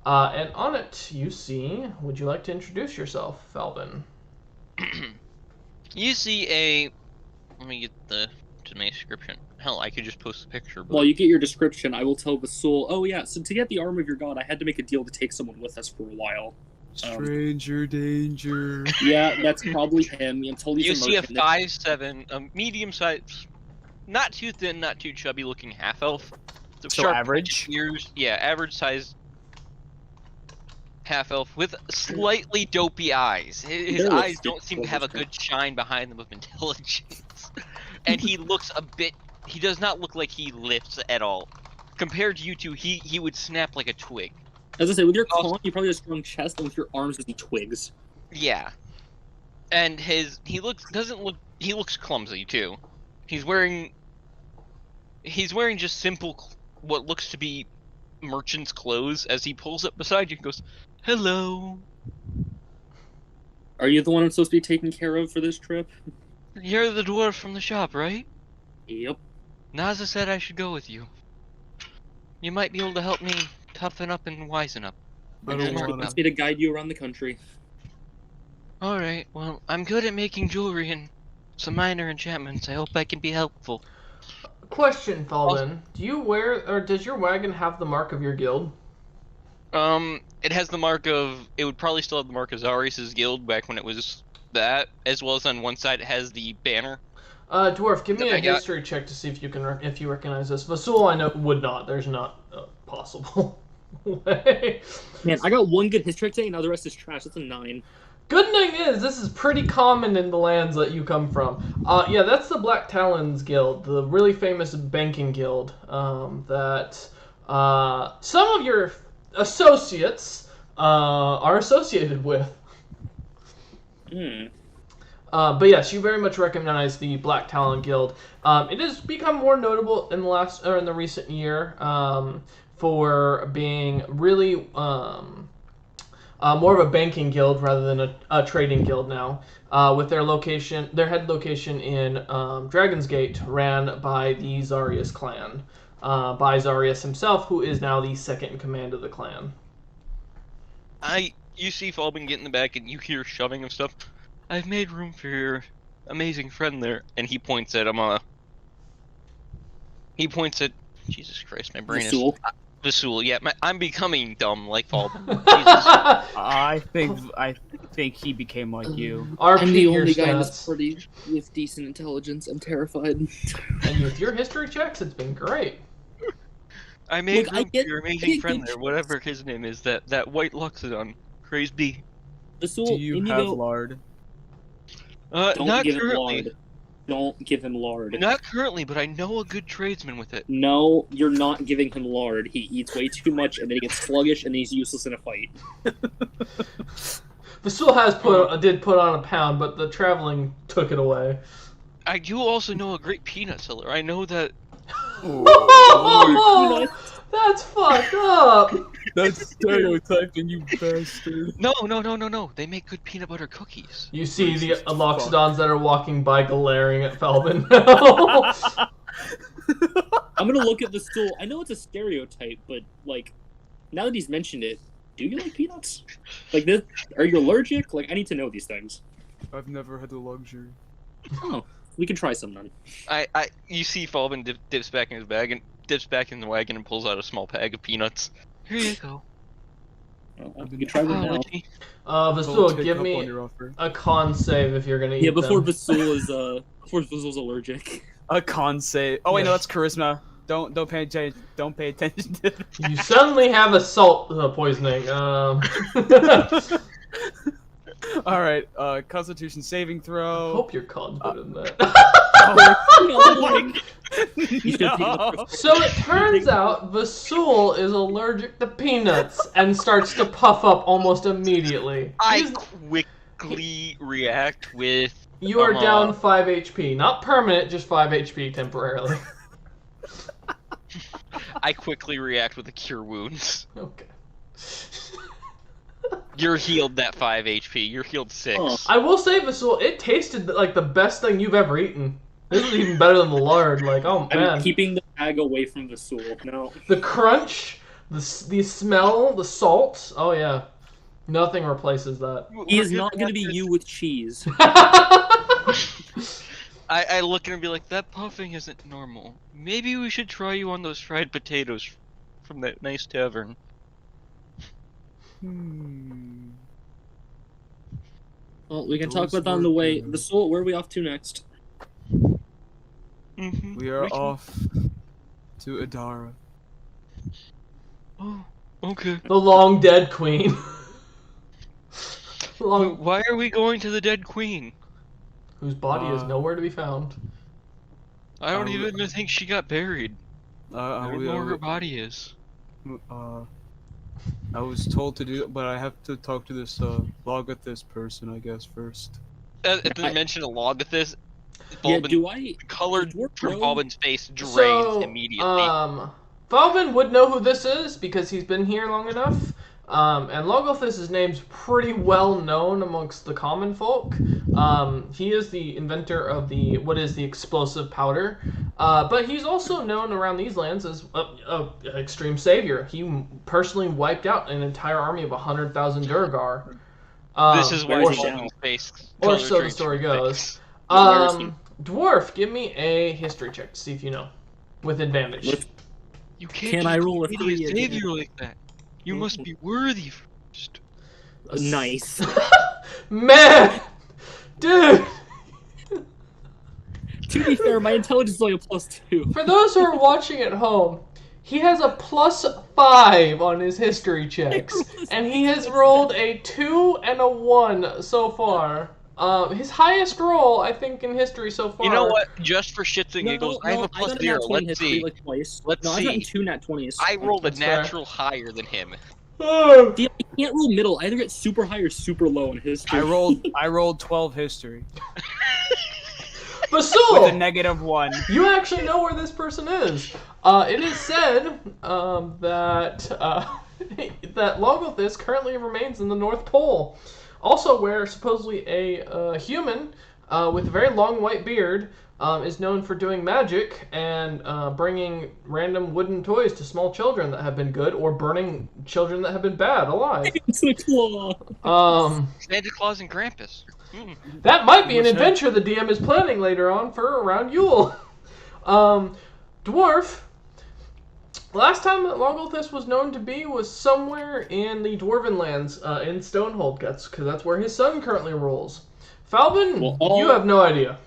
And on it, you see. Would you like to introduce yourself, Falvin? You see let me get to my description. Hell, I could just post a picture. But... While you get your description, I will tell Vasul, oh yeah, so to get the armor of your god, I had to make a deal to take someone with us for a while. Stranger danger. Yeah, that's probably him until he's You see a merchant. 5'7", a medium size, not too thin, not too chubby looking half elf. So average? Ears, yeah, average size half elf with slightly dopey eyes. His They're eyes legit don't seem to have a colors, good shine behind them of intelligence, and he looks a bit. He does not look like he lifts at all. Compared to you two, he would snap like a twig. As I say, with your Also- claw, you probably have a strong chest, and with your arms, you twigs. Yeah, and he looks clumsy too. He's wearing just simple what looks to be merchant's clothes as he pulls up beside you and goes, "Hello, Are you the one I'm supposed to be taking care of for this trip? you're the dwarf from the shop, right? Yep. Naza said I should go with you. You might be able to help me toughen up and wisen up." I And don't smart wanna- about Wants me to guide you around the country. Alright, well, I'm good at making jewelry and some minor enchantments. I hope I can be helpful. Question, Falvin. Does your wagon have the mark of your guild? It has the mark of... It would probably still have the mark of Zarius' guild back when it was that, as well as on one side it has the banner. Dwarf, give me That a I got. history check to see if you recognize this. Vasul, I know, would not. There's not a possible way. Man, I got one good history today, now the rest is trash. That's a 9. Good thing is, this is pretty common in the lands that you come from. Yeah, that's the Black Talons Guild, the really famous banking guild that some of your associates are associated with. But yes, you very much recognize the Black Talon Guild. It has become more notable in the recent year for being really more of a banking guild rather than a trading guild now, with their head location in Dragon's Gate, ran by the Zarius clan, by Zarius himself, who is now the second in command of the clan. You see Falbin get in the back, and you hear shoving of stuff. I've made room for your amazing friend there, and he points at him. He points at Jesus Christ, my brain Vasul. is Vasul. Yeah, I'm becoming dumb like Falbin. Jesus. I think he became like you. I'm the RP your only guy in this stats. party with decent intelligence. I'm terrified. And with your history checks, it's been great. I made Look, I room get- for your I amazing get friend good there, choice. whatever his name is, that white Loxodon. Praise be. Vasul, Do you have Inigo, lard? don't Not give him currently. lard. Don't give him lard. Not currently, but I know a good tradesman with it. No, you're not giving him lard. He eats way too much, and then he gets sluggish, and then he's useless in a fight. Vasul did put on a pound, but the traveling took it away. I do also know a great peanut seller. I know that. Oh, that's fucked up. That's stereotyping, you bastard. No. They make good peanut butter cookies. You see the Fuck. Loxodons that are walking by glaring at Falbin. I'm gonna look at the stool. I know it's a stereotype, but like, now that he's mentioned it, do you like peanuts? Like this? Are you allergic? Like, I need to know these things. I've never had the luxury. Oh, we can try some then. You see Falbin dips back in his bag and dips back in the wagon and pulls out a small bag of peanuts. Here you go. Well, we can try one now. Apology. Vasul, give me a con save if you're gonna eat Yeah, before them. Vasul's allergic. A con save. Oh wait, no, Yeah. that's charisma. Don't pay attention. Don't pay attention to You suddenly have a salt poisoning. All right, Constitution saving I throw. hope your con's better than that. You should take No. the- So it turns out Vasul is allergic to peanuts and starts to puff up almost immediately. I quickly react with. You are down 5 HP. Not permanent, just 5 HP temporarily. I quickly react with a cure wounds. Okay. You're healed that 5 HP. You're healed 6. Oh. I will say, Vasul, it tasted like the best thing you've ever eaten. This is even better than the lard. Like, oh I'm man. keeping the bag away from Vasul. No. The crunch, the smell, the salt. Oh yeah. Nothing replaces that. He is not going to be you with cheese. I look at him and be like, that puffing isn't normal. Maybe we should try you on those fried potatoes from that nice tavern. Well, we can Those talk about that on were the way. good. Vasul, where are we off to next? Mm-hmm. We are off to Adara. Oh, okay. The long dead queen. Long, Why are we going to the dead queen? whose body is nowhere to be found. I don't even think she got buried. I don't we know where her body is. I was told to do, but I have to talk to this Logothis person, I guess, first. At the mention of Logothis, Yeah, Falbin, do I... color does Dwarf from know- Falbin's face drains So, immediately. Falbin would know who this is because he's been here long enough. And Logothis' name's pretty well known amongst the common folk. He is the inventor of what is the explosive powder. But he's also known around these lands as an extreme savior. He personally wiped out an entire army of 100,000 Durgar. This is why or, Falbin's face. or color so the changed story his goes. face. Dwarf, give me a history check to see if you know. With advantage. With- You can't Can just I roll a be 3 a again? savior like that. You must be worthy first. Nice. Man! Dude! To be fair, my intelligence is only a +2. For those who are watching at home, he has a +5 on his history checks. And he has rolled a 2 and a 1 so far. His highest roll, I think, in history so far. You know what? Just for shits and giggles, I have a I plus got a 0. nat 20 Let's history see. like twice. Let's I've gotten see. 2 nat 20s. I rolled a That's fair. natural higher than him. Oh. See, I can't roll middle. I either get super high or super low in history. I rolled 12 history with a Vasul! -1. You actually know where this person is. It is said that that Logolthus currently remains in the North Pole. Also, where supposedly a human with a very long white beard is known for doing magic and bringing random wooden toys to small children that have been good, or burning children that have been bad alive. It's a claw. Santa Claus and Krampus. That might be an adventure the DM is planning later on for around Yule. Dwarf. Last time that Logolthus was known to be was somewhere in the Dwarven lands in Stonehold, because that's where his son currently rules. Falbin, you have no idea.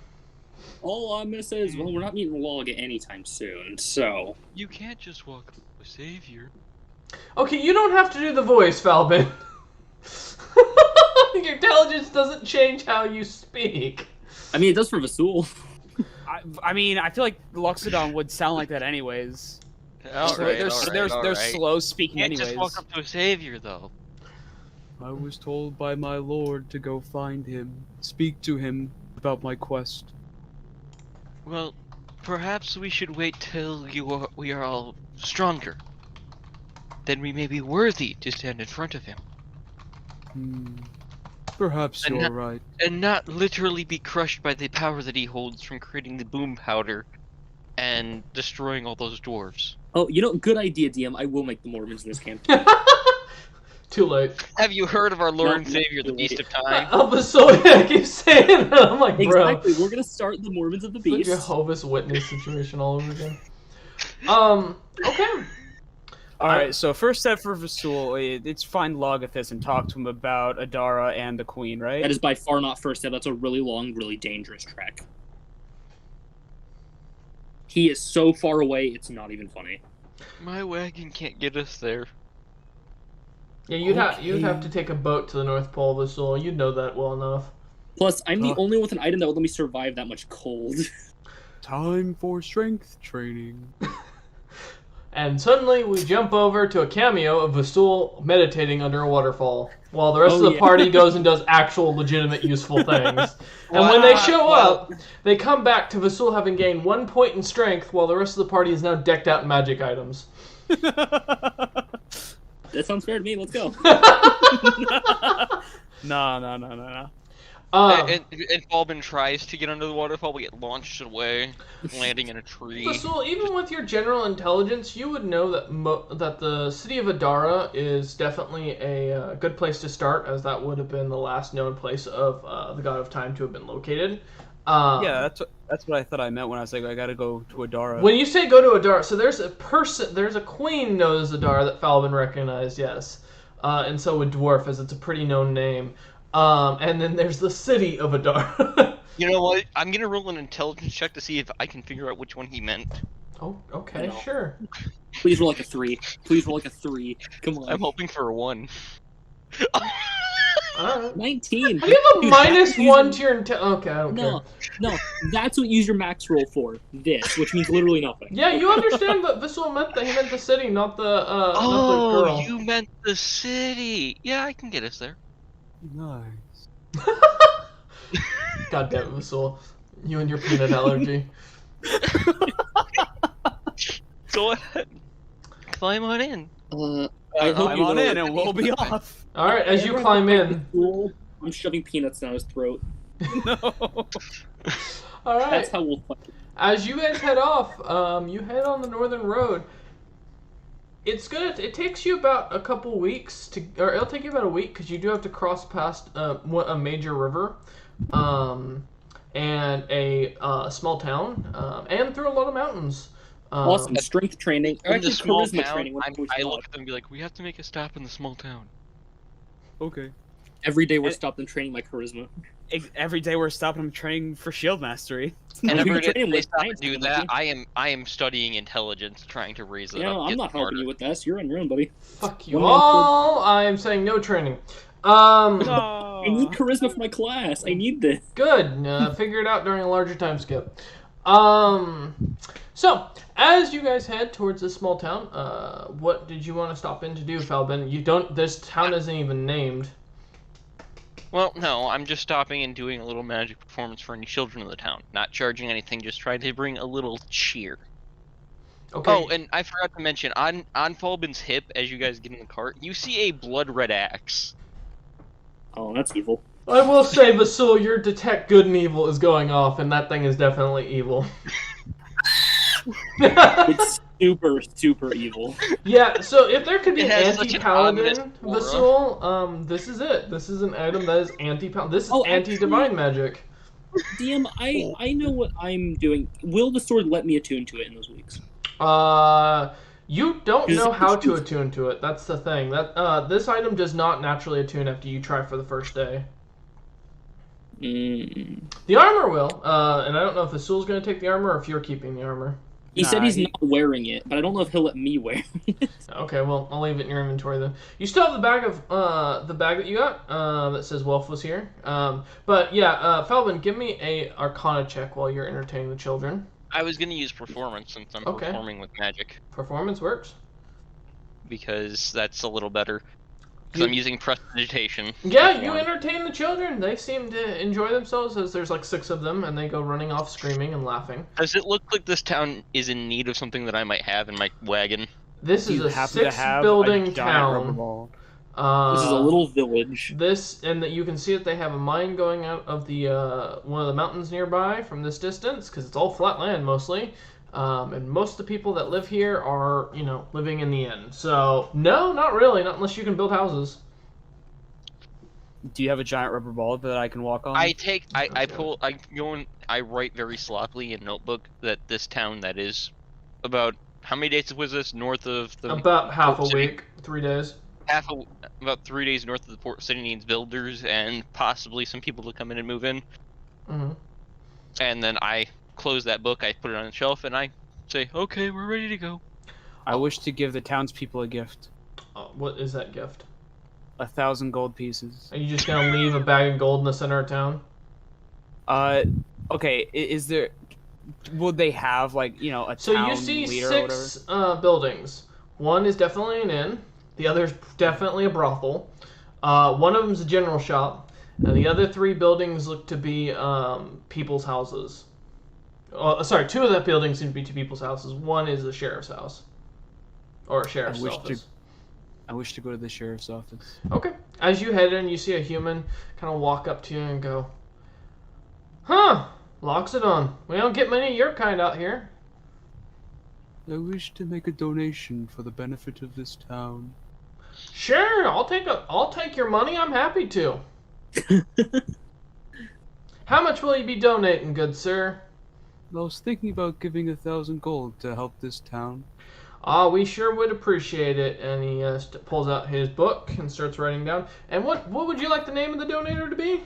All I'm gonna say is, well, we're not meeting Log anytime soon, so... You can't just walk up to a savior. Okay, you don't have to do the voice, Falbin. Your intelligence doesn't change how you speak. I mean, it does for Vasul. I mean, I feel like Loxodon would sound like that anyways. They're slow speaking You can't anyways. just walk up to a savior, though. I was told by my lord to go find him, speak to him about my quest. Well, perhaps we should wait till we are all stronger. Then we may be worthy to stand in front of him. Perhaps And you're not- right. And not literally be crushed by the power that he holds from creating the boom powder and destroying all those dwarves. Oh, you know, good idea, DM. I will make the Mormons in this campaign. Too late. Have you heard of our Lord No, and Savior, the no, Beast of Time? I keep saying that. I'm like, bro. Exactly. We're gonna start the Mormons of the It's like Beast. a Jehovah's Witness situation all over again. Okay. Alright, so first step for Vasul, it's find Logothus and talk to him about Adara and the Queen, right? That is by far not first step. That's a really long, really dangerous trek. He is so far away, it's not even funny. My wagon can't get us there. Yeah, you'd have to take a boat to the North Pole, Vasul. You'd know that well enough. Plus, I'm the only one with an item that would let me survive that much cold. Time for strength training. And suddenly we jump over to a cameo of Vasul meditating under a waterfall, while the rest of the party goes and does actual legitimate useful things. And when they show up, they come back to Vasul having gained 1 point in strength, while the rest of the party is now decked out in magic items. That sounds fair to me. Let's go. No. And Falbin tries to get under the waterfall, but get launched away, landing in a tree. Vasul, even with your general intelligence, you would know that that the city of Adara is definitely a good place to start, as that would have been the last known place of the God of Time to have been located. Yeah, that's what I thought I meant when I was like, I gotta go to Adara. When you say go to Adara, so there's a queen known as Adara that Falbin recognized, yes. And so would Dwarf, as it's a pretty known name. And then there's the city of Adara. You know what? I'm gonna roll an intelligence check to see if I can figure out which one he meant. Oh, okay, sure. Please roll like a 3. Please roll like a 3. Come on. I'm hoping for a 1. Alright. 19. How do you have a Dude, minus that's 1 using- to your intel? Okay, I don't care. No, that's what you use your max roll for. This, which means literally nothing. Yeah, you understand that Vasul meant that he meant the city, not the not the girl. You meant the city. Yeah, I can get us there. Nice. God damn it, Vasul. You and your peanut allergy. Go ahead. Climb on in. I hope I'm you on know in and we'll be off. Alright, as you climb in. I'm shoving peanuts down his throat. No. Alright. That's how we'll fight. As you guys head off, you head on the northern road. It takes you about a couple weeks or it'll take you about a week, because you do have to cross past a major river, and a small town, and through a lot of mountains. Awesome. Strength training. In Actually, the small charisma town, training. I look at them and be like, we have to make a stop in the small town. Okay. Every day we're stopped and training my charisma. Every day we're stopping him training for shield mastery. And We every train day him they with stop science and do that, I am studying intelligence, trying to raise it Yeah, up. I'm get not helping smarter. you with this. You're on your own, buddy. Fuck you One man all! I am saying no training. I need charisma for my class. I need this. Good. Figure it out during a larger time skip. So, as you guys head towards this small town, what did you want to stop in to do, Falbin? This town isn't even named. Well, no, I'm just stopping and doing a little magic performance for any children of the town. Not charging anything, just trying to bring a little cheer. Okay. Oh, and I forgot to mention, on Fulbin's hip, as you guys get in the cart, you see a blood red axe. Oh, that's evil. I will say, Vasul, your detect good and evil is going off, and that thing is definitely evil. It's super, super evil. Yeah, so if there could be It an has such an ominous anti-paladin aura. Vasul, this is it. This is an item that is anti-paladin. This is Oh, anti-divine magic. DM, I know what I'm doing. Will the sword let me attune to it in those weeks? You don't Is know it- how to attune to it. That's the thing. This item does not naturally attune after you try for the first day. The armor will, and I don't know if Vasul's going to take the armor or if you're keeping the armor. He said he's not wearing it, but I don't know if he'll let me wear it. Okay, well, I'll leave it in your inventory then. You still have the bag that you got that says Welf was here. But yeah, Felvin, give me a Arcana check while you're entertaining the children. I was gonna use performance since I'm Okay. performing with magic, Performance works. because that's a little better. Because You- I'm using prestidigitation. Yeah, That's you one. entertain the children. They seem to enjoy themselves as there's like 6 of them, and they go running off screaming and laughing. Does it look like this town is in need of something that I might have in my wagon? This is You a happen to have a 6-building giant rubber town. ball. This is a little village. This, and that you can see that they have a mine going out of the one of the mountains nearby from this distance, because it's all flat land mostly. And most of the people that live here are, living in the inn. So, no, not really, not unless you can build houses. Do you have a giant rubber ball that I can walk on? I write very sloppily in notebook that this town that is about, how many days was this, north of the About half a Port City? week, 3 days. About 3 days north of the port city needs builders and possibly some people to come in and move in. Mm-hmm. And then I close that book, I put it on the shelf, and I say, okay, we're ready to go. I wish to give the townspeople a gift. What is that gift? 1,000 gold pieces. Are you just gonna leave a bag of gold in the center of town? Okay, is there... Would they have, like, a So town you see leader or whatever? 6 buildings. One is definitely an inn. The other's definitely a brothel. One of them's a general shop. And the other 3 buildings look to be people's houses. Sorry, 2 of the buildings seem to be to people's houses. One is the sheriff's house. Or a sheriff's office. I wish to go to the sheriff's office. Okay. As you head in, you see a human kind of walk up to you and go, "Huh, locks it on. We don't get many of your kind out here." I wish to make a donation for the benefit of this town. Sure, I'll take your money. I'm happy to. How much will you be donating, good sir? I was thinking about giving 1,000 gold to help this town. We sure would appreciate it. And he pulls out his book and starts writing down. And what would you like the name of the donator to be?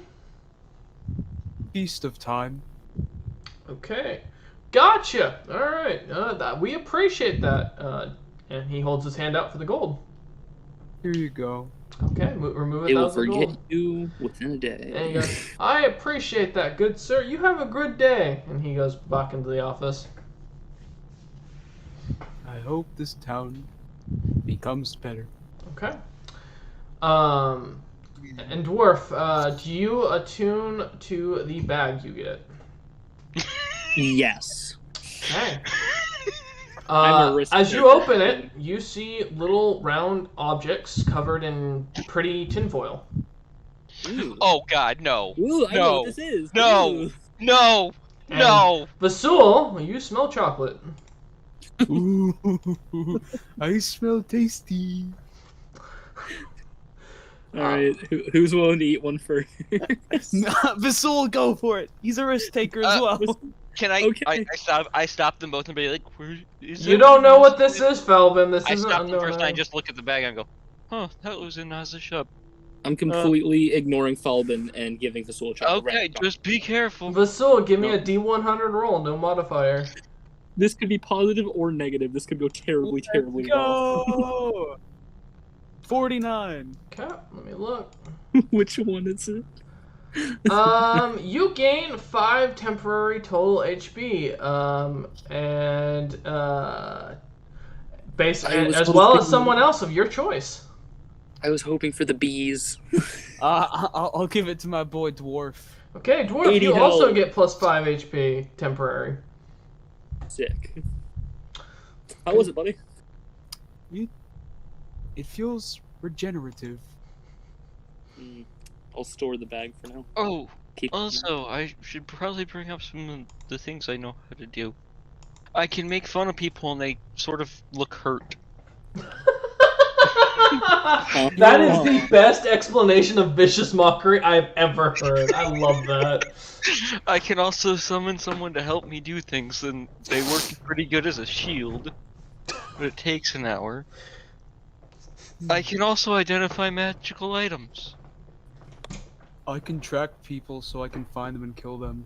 Feast of Time. Okay, gotcha. All right, we appreciate that. And he holds his hand out for the gold. Here you go. Okay, remove They will 1,000 forget gold. you within a day. And he goes, "I appreciate that, good sir. You have a good day." And he goes back into the office. I hope this town becomes better. Okay. And Dwarf, do you attune to the bag you get? Yes. Okay. I'm a risk As you taker. open it, you see little round objects covered in pretty tinfoil. Ooh. Oh god, no. Ooh, I know No. what this is. No. Ooh. No! And No! Vasul, you smell chocolate. Ooh, I smell tasty. All right, who's willing to eat one first? Vasul, go for it. He's a risk taker as well. Can I? Okay. I stop them both and be like, "Where is You it?" don't know what this is, Felvin. This I isn't stop them unknown. first and I just look at the bag and go, "Huh, that was in Naza's shop." I'm completely ignoring Falbin and giving the soul chocolate. Okay, right. just be careful. Vasul, give me No. a D100 roll, no modifier. This could be positive or negative. This could go terribly, terribly wrong. Go! 49. Okay, let me look. Which one is it? You gain 5 temporary total HP, I was as well as hoping- someone else of your choice. I was hoping for the bees. I'll give it to my boy Dwarf. Okay, Dwarf, 80 you also health. get plus 5 HP temporary. Sick. How was it, buddy? It feels regenerative. I'll store the bag for now. Oh, Keep also, I should probably bring up some of the things I know how to do. I can make fun of people and they sort of look hurt. That is the best explanation of vicious mockery I've ever heard. I love that. I can also summon someone to help me do things, and they work pretty good as a shield, but it takes an hour. I can also identify magical items. I can track people so I can find them and kill them.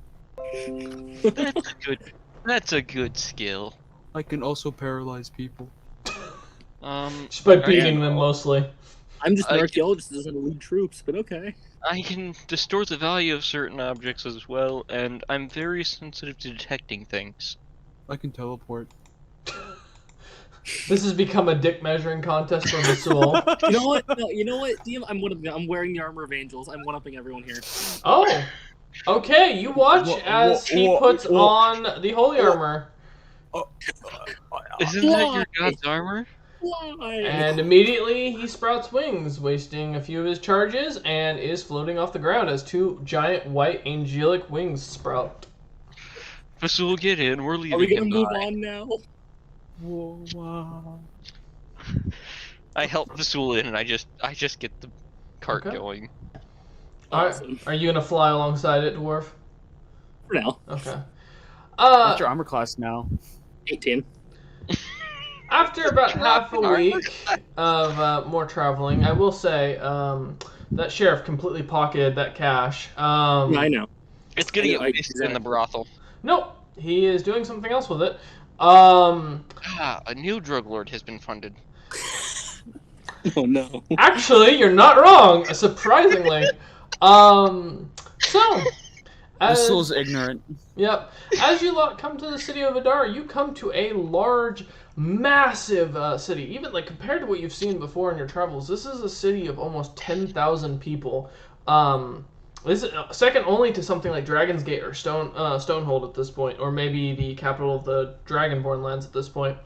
That's a good skill. I can also paralyze people. Just by beating them mostly. I'm just an archaeologist that doesn't lead troops, but okay. I can distort the value of certain objects as well, and I'm very sensitive to detecting things. I can teleport. This has become a dick measuring contest for Masul. You know what? No, you know what, DM? I'm wearing the armor of angels. I'm one-upping everyone here. Oh, okay. You watch as he puts on the holy armor, Isn't that your god's armor? Why? and immediately he sprouts wings, wasting a few of his charges, and is floating off the ground as two giant white angelic wings sprout. Vasul, get in. We're leaving. Are we gonna him move behind. on now? Whoa, wow. I help Vasul in, and I just get the cart Okay. going. Awesome. Are you gonna fly alongside it, Dwarf? For now. Okay. What's your armor class now? 18. After about half a week of more traveling, I will say that sheriff completely pocketed that cash. I know. It's gonna get I- wasted in the brothel. Nope, he is doing something else with it. A new drug lord has been funded. Oh no. Actually, you're not wrong. Surprisingly, so. Vasul's ignorant. Yep. As you lot come to the city of Adar, you come to a large, massive city. Even like compared to what you've seen before in your travels, this is a city of almost 10,000 people. This is second only to something like Dragon's Gate or Stonehold at this point, or maybe the capital of the Dragonborn lands at this point.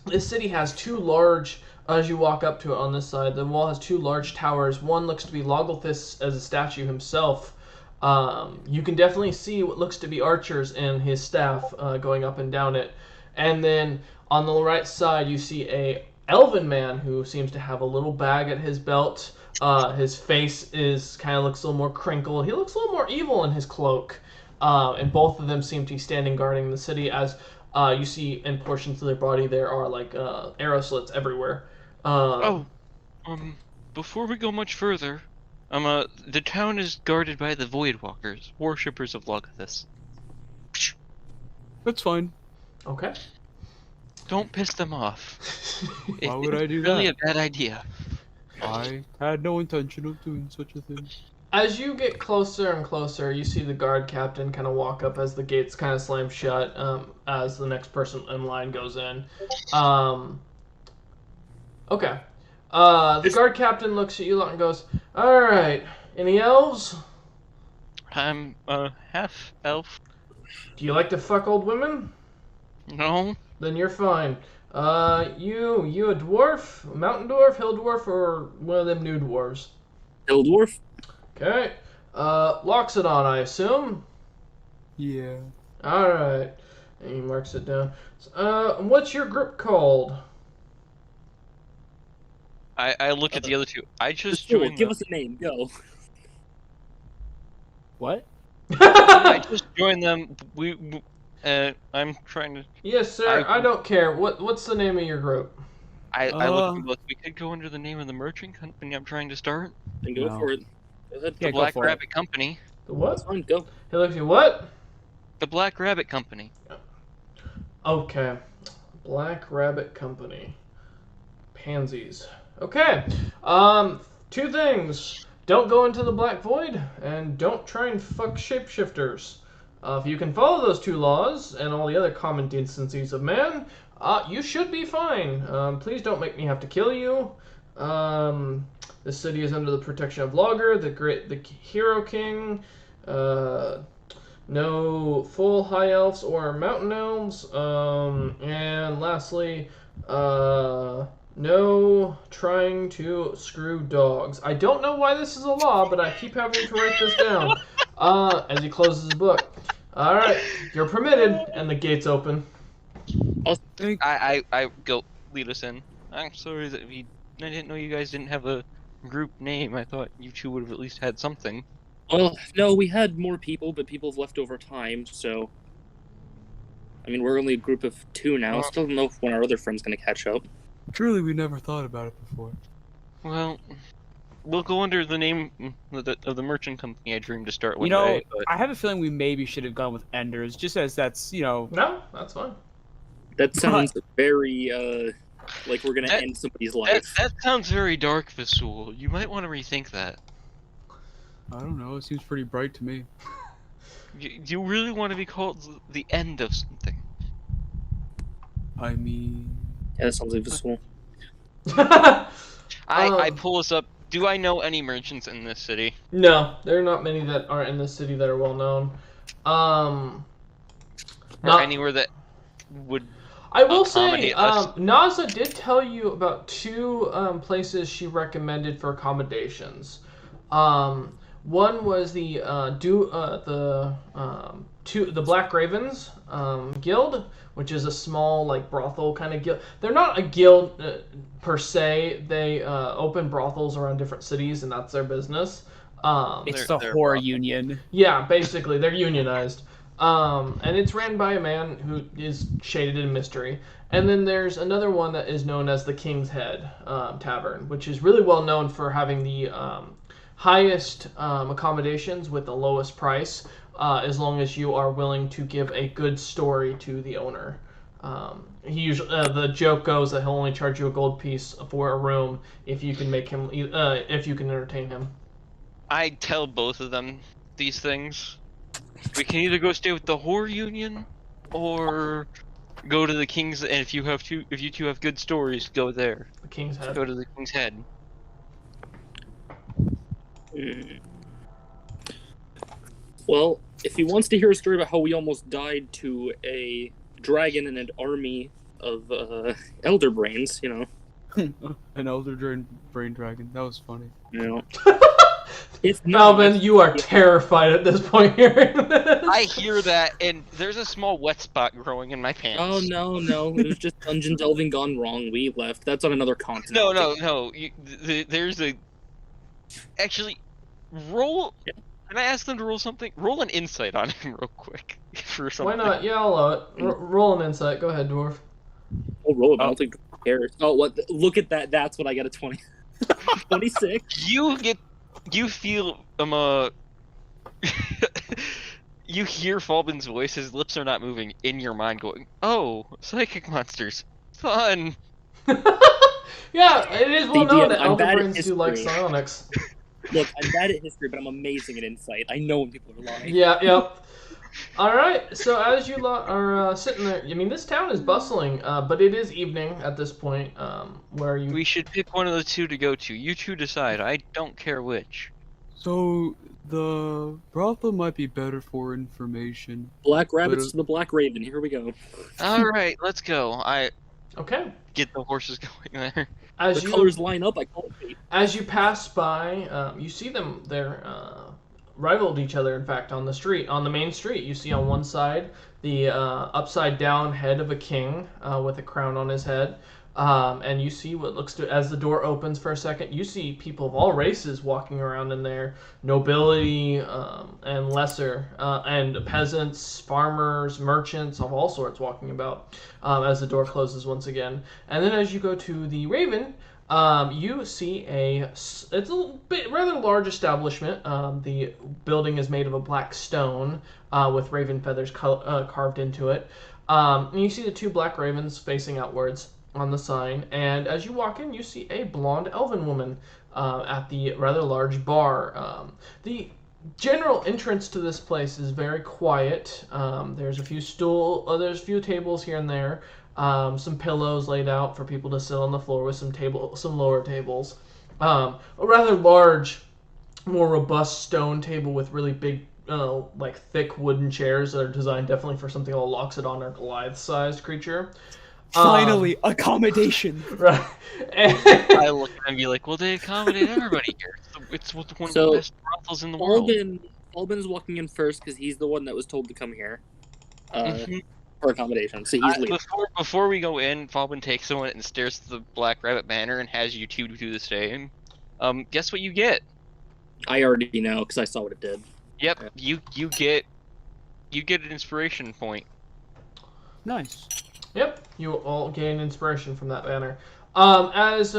This city has two large. As you walk up to it on this side, the wall has two large towers. One looks to be Logolthus as a statue himself. You can definitely see what looks to be archers and his staff going up and down it. And then on the right side, you see a elven man who seems to have a little bag at his belt. His face kind of looks a little more crinkled. He looks a little more evil in his cloak. And both of them seem to be standing guarding the city. As you see in portions of their body, there are like arrow slits everywhere. Before we go much further, the town is guarded by the Voidwalkers, worshippers of Logithus. That's fine. Okay. Don't piss them off. Why would I do It's really that? a bad idea. I had no intention of doing such a thing. As you get closer and closer, you see the guard captain kind of walk up as the gates kind of slam shut as the next person in line goes in. Okay. The guard captain looks at you lot and goes, "Alright, any elves? I'm half elf. Do you like to fuck old women? No, Then you're fine. You a dwarf? A mountain dwarf, hill dwarf, or one of them new dwarves? Hill dwarf? Okay. Loxodon, I assume? Yeah. Alright. And he marks it down. What's your group called? I look at the other two. I just Cool, joined. give us a name. Go. What? I just joined them. I'm trying to. Yes, sir. I don't care. What's the name of your group? I look at them both. We could go under the name of the merchant company I'm trying to start. Then go No. for it. Go ahead. Yeah, The go Black for it. Rabbit Company. The what? That's fine. Go. He looks at you. What? The Black Rabbit Company. Okay. Black Rabbit Company. Pansies. Okay. Two things. Don't go into the Black Void, and don't try and fuck shapeshifters. If you can follow those two laws, and all the other common decencies of man, you should be fine. Please don't make me have to kill you. The city is under the protection of Logger, the Hero King. no full high elves or mountain elves, and lastly, no trying to screw dogs. I don't know why this is a law, but I keep having to write this down. As he closes the book. All right, you're permitted, and the gates open. I go lead us in. I'm sorry that I didn't know you guys didn't have a group name. I thought you two would have at least had something. Well, no, we had more people, but people have left over time, so... I mean, we're only a group of 2 now. Still don't know when our other friend's gonna catch up. Truly, we never thought about it before. Well, we'll go under the name of the merchant company I dreamed to start with. You know, right? I have a feeling we maybe should have gone with Enders, just as that's, No, that's fine. That sounds very, like we're gonna end somebody's life. That sounds very dark, Vasul. You might want to rethink that. I don't know, it seems pretty bright to me. Do you really want to be called the end of something? I mean... Yeah, that sounds like Vasul. I pull us up. Do I know any merchants in this city? No, there are not many that aren't in this city that are well known. Or anywhere that would... I will say, accommodate us? Naza did tell you about 2 places she recommended for accommodations. One was the Black Ravens guild, which is a small like brothel kind of guild. They're not a guild per se. They open brothels around different cities, and that's their business. It's the horror union. Yeah, basically, they're unionized. And it's ran by a man who is shaded in mystery. And then there's another one that is known as the King's Head Tavern, which is really well known for having the highest accommodations with the lowest price, as long as you are willing to give a good story to the owner. He usually the joke goes that he'll only charge you a gold piece for a room if you can make him if you can entertain him. I tell both of them these things. We can either go stay with the Horror Union, or go to the King's. And if you two have good stories, go there. The King's Head. Go to the King's Head. Well, if he wants to hear a story about how we almost died to a dragon and an army of elder brains, you know. An elder brain dragon. That was funny. You know. Alvin, you are terrified at this point hearing this. I hear that, and there's a small wet spot growing in my pants. Oh no, it was just dungeon delving gone wrong. We left. That's on another continent. No. There's a. Actually, roll. Yeah. Can I ask them to roll something? Roll an insight on him real quick for something. Why not? Yeah, I'll allow it. Roll an insight. Go ahead, Dwarf. I'll roll it. I don't think Dwarf cares. Oh, what? Look at that. That's what I got a 20. 26. You feel you hear Falbin's voice. His lips are not moving. In your mind, going, "Oh, psychic monsters, fun." Yeah, it is well known that I'm elder bad at brains do like history. psionics. Look, I'm bad at history, but I'm amazing at insight. I know when people are lying. Yeah, yep. All right. So as you are sitting there, I mean, this town is bustling, but it is evening at this point. Where you? We should pick one of the 2 to go to. You 2 decide. I don't care which. So, the brothel might be better for information. Black rabbits to the Black Raven. Here we go. All right, let's go. I Okay. get the horses going there. As The colors line up. I call it fate. As you pass by, you see them. They're rivaled each other. In fact, on the street, on the main street, you see on one side the upside down head of a king with a crown on his head, and you see what looks to, as the door opens for a second, you see people of all races walking around in there, nobility and lesser, and peasants, farmers, merchants of all sorts walking about as the door closes once again. And then as you go to the Raven, you see it's a rather large establishment. The building is made of a black stone with raven feathers carved into it. And you see the 2 black ravens facing outwards on the sign. And as you walk in, you see a blonde elven woman at the rather large bar. The general entrance to this place is very quiet. There's a few tables here and there. Some pillows laid out for people to sit on the floor with some lower tables. A rather large, more robust stone table with really big like thick wooden chairs that are designed definitely for something like a Loxodon or Goliath-sized creature. Finally, accommodation. Right. I look at him and be like, well, they accommodate everybody here. It's one of So, the best brothels in the world. Albin's walking in first because he's the one that was told to come here Mhm. for accommodation. So he's leading. Before we go in, Falbin takes a moment and stares at the Black Rabbit banner and has you two do the same. Guess what you get? I already know because I saw what it did. Yep, you get an inspiration point. Nice. Yep, you all gain inspiration from that banner. As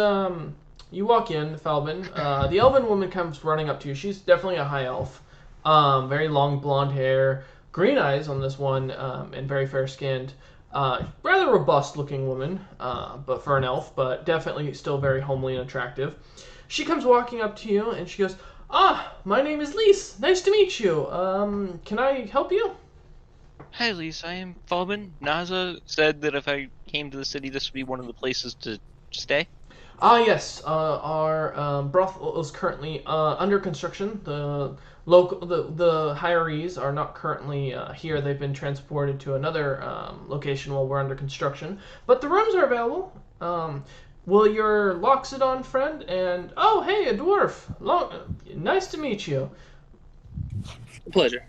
you walk in, Falbin, the elven woman comes running up to you. She's definitely a high elf. Very long blonde hair, green eyes on this one, and very fair-skinned. Rather robust-looking woman, but for an elf, but definitely still very homely and attractive. She comes walking up to you, and she goes, "Ah, my name is Lise. Nice to meet you. Can I help you?" Hi, Lise. I am Falbin. Naza said that if I came to the city, this would be one of the places to stay. Yes. Our brothel is currently under construction. The hirees are not currently here. They've been transported to another location while we're under construction. But the rooms are available. Will your Loxodon friend and hey, a dwarf. Nice to meet you. Pleasure.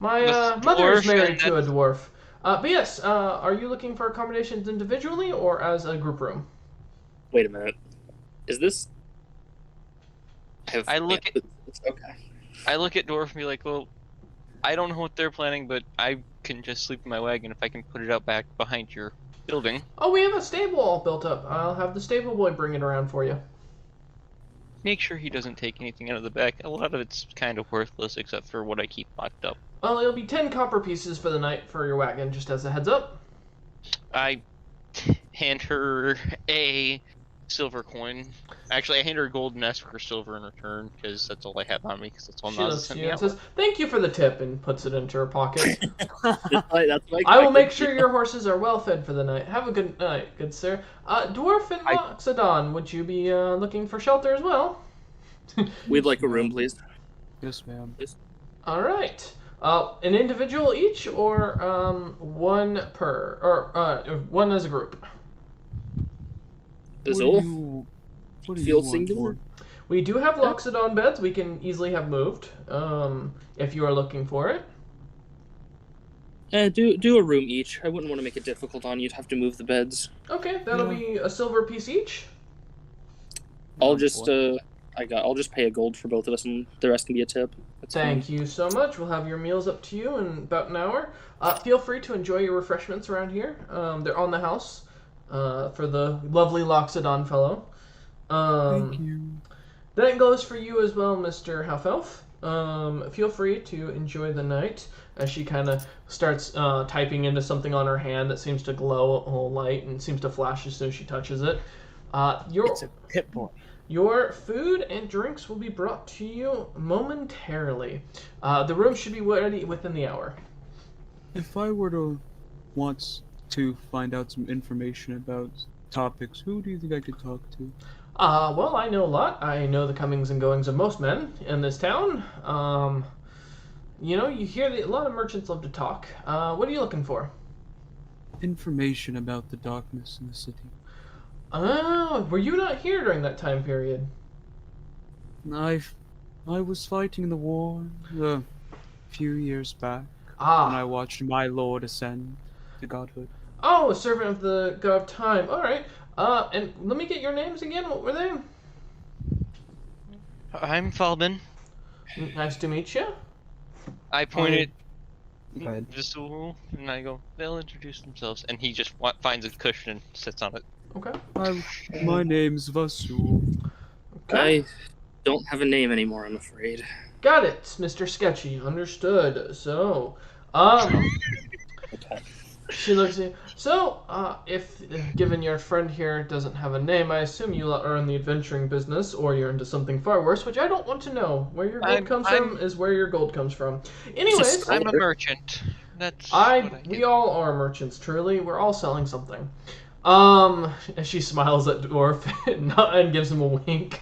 My The mother is dwarf married and to a dwarf. But yes, are you looking for accommodations individually or as a group room? Wait a minute. Is this? I look at Okay. I look at Dwarf and be like, well, I don't know what they're planning, but I can just sleep in my wagon if I can put it out back behind your building. Oh, we have a stable all built up. I'll have the stable boy bring it around for you. Make sure he doesn't take anything out of the back. A lot of it's kind of worthless except for what I keep locked up. Well, it'll be 10 copper pieces for the night for your wagon, just as a heads up. I hand her a silver coin. Actually, I hand her a gold and ask for her silver in return, because that's all I have on me, because that's all She Naza looks sent to me you out. and says, "Thank you for the tip," and puts it into her pocket. That's what I will make sure your horses are well fed for the night. Have a good night, good sir. Dwarf and Loxodon, would you be looking for shelter as well? We'd like a room, please. Yes, ma'am. All right. An individual each, or one per, or one as a group? Does What Ulf do you feel want, singular? Lord? We do have Loxodon beds. We can easily have moved, if you are looking for it. Do a room each. I wouldn't want to make it difficult on you to have to move the beds. Okay, that'll be a silver piece each. I'll just I'll just pay a gold for both of us, and the rest can be a tip. That's Thank you so much. We'll have your meals up to you in about an hour. Feel free to enjoy your refreshments around here. They're on the house for the lovely Loxodon fellow. Thank you. That goes for you as well, Mr. Half-Elf. Feel free to enjoy the night as she kind of starts typing into something on her hand that seems to glow a whole light and seems to flash as soon as she touches it. It's a pit boy. Your food and drinks will be brought to you momentarily. The room should be ready within the hour. If I were to want to find out some information about topics, who do you think I could talk to? Well, I know a lot. I know the comings and goings of most men in this town. You hear a lot of merchants love to talk. What are you looking for? Information about the darkness in the city. Oh, were you not here during that time period? I was fighting the war a few years back when I watched my lord ascend to godhood. Oh, a servant of the god of time. All right. And let me get your names again. What were they? I'm Falbin. Nice to meet you. I point at Go ahead. Visul, and I go, they'll introduce themselves. And he just finds a cushion and sits on it. Okay. My name's Vasul. Okay. I don't have a name anymore, I'm afraid. Got it, Mr. Sketchy. Understood. So, she looks at you. So, if given your friend here doesn't have a name, I assume you are in the adventuring business, or you're into something far worse, which I don't want to know. Where your gold comes from is where your gold comes from. Anyways, I'm a merchant. That's what I we get. all are merchants. Truly, we're all selling something. And she smiles at Dwarf and gives him a wink.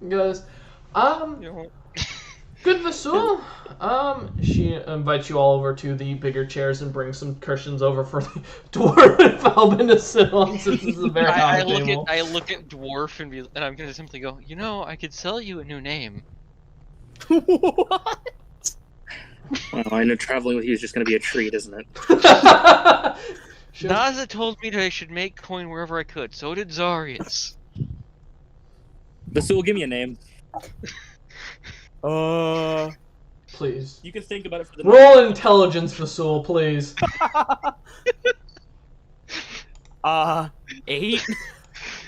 And goes, You know, Good, Vasul. She invites you all over to the bigger chairs and brings some cushions over for the Dwarf and Falbin to sit on, since this is a very high table. I look at Dwarf and I'm gonna simply go, I could sell you a new name. What? Well, I know traveling with you is just going to be a treat, isn't it? Naza told me that I should make coin wherever I could. So did Zarius. Vasul, give me a name. Please. You can think about it for the Roll intelligence, Vasul, please. 8.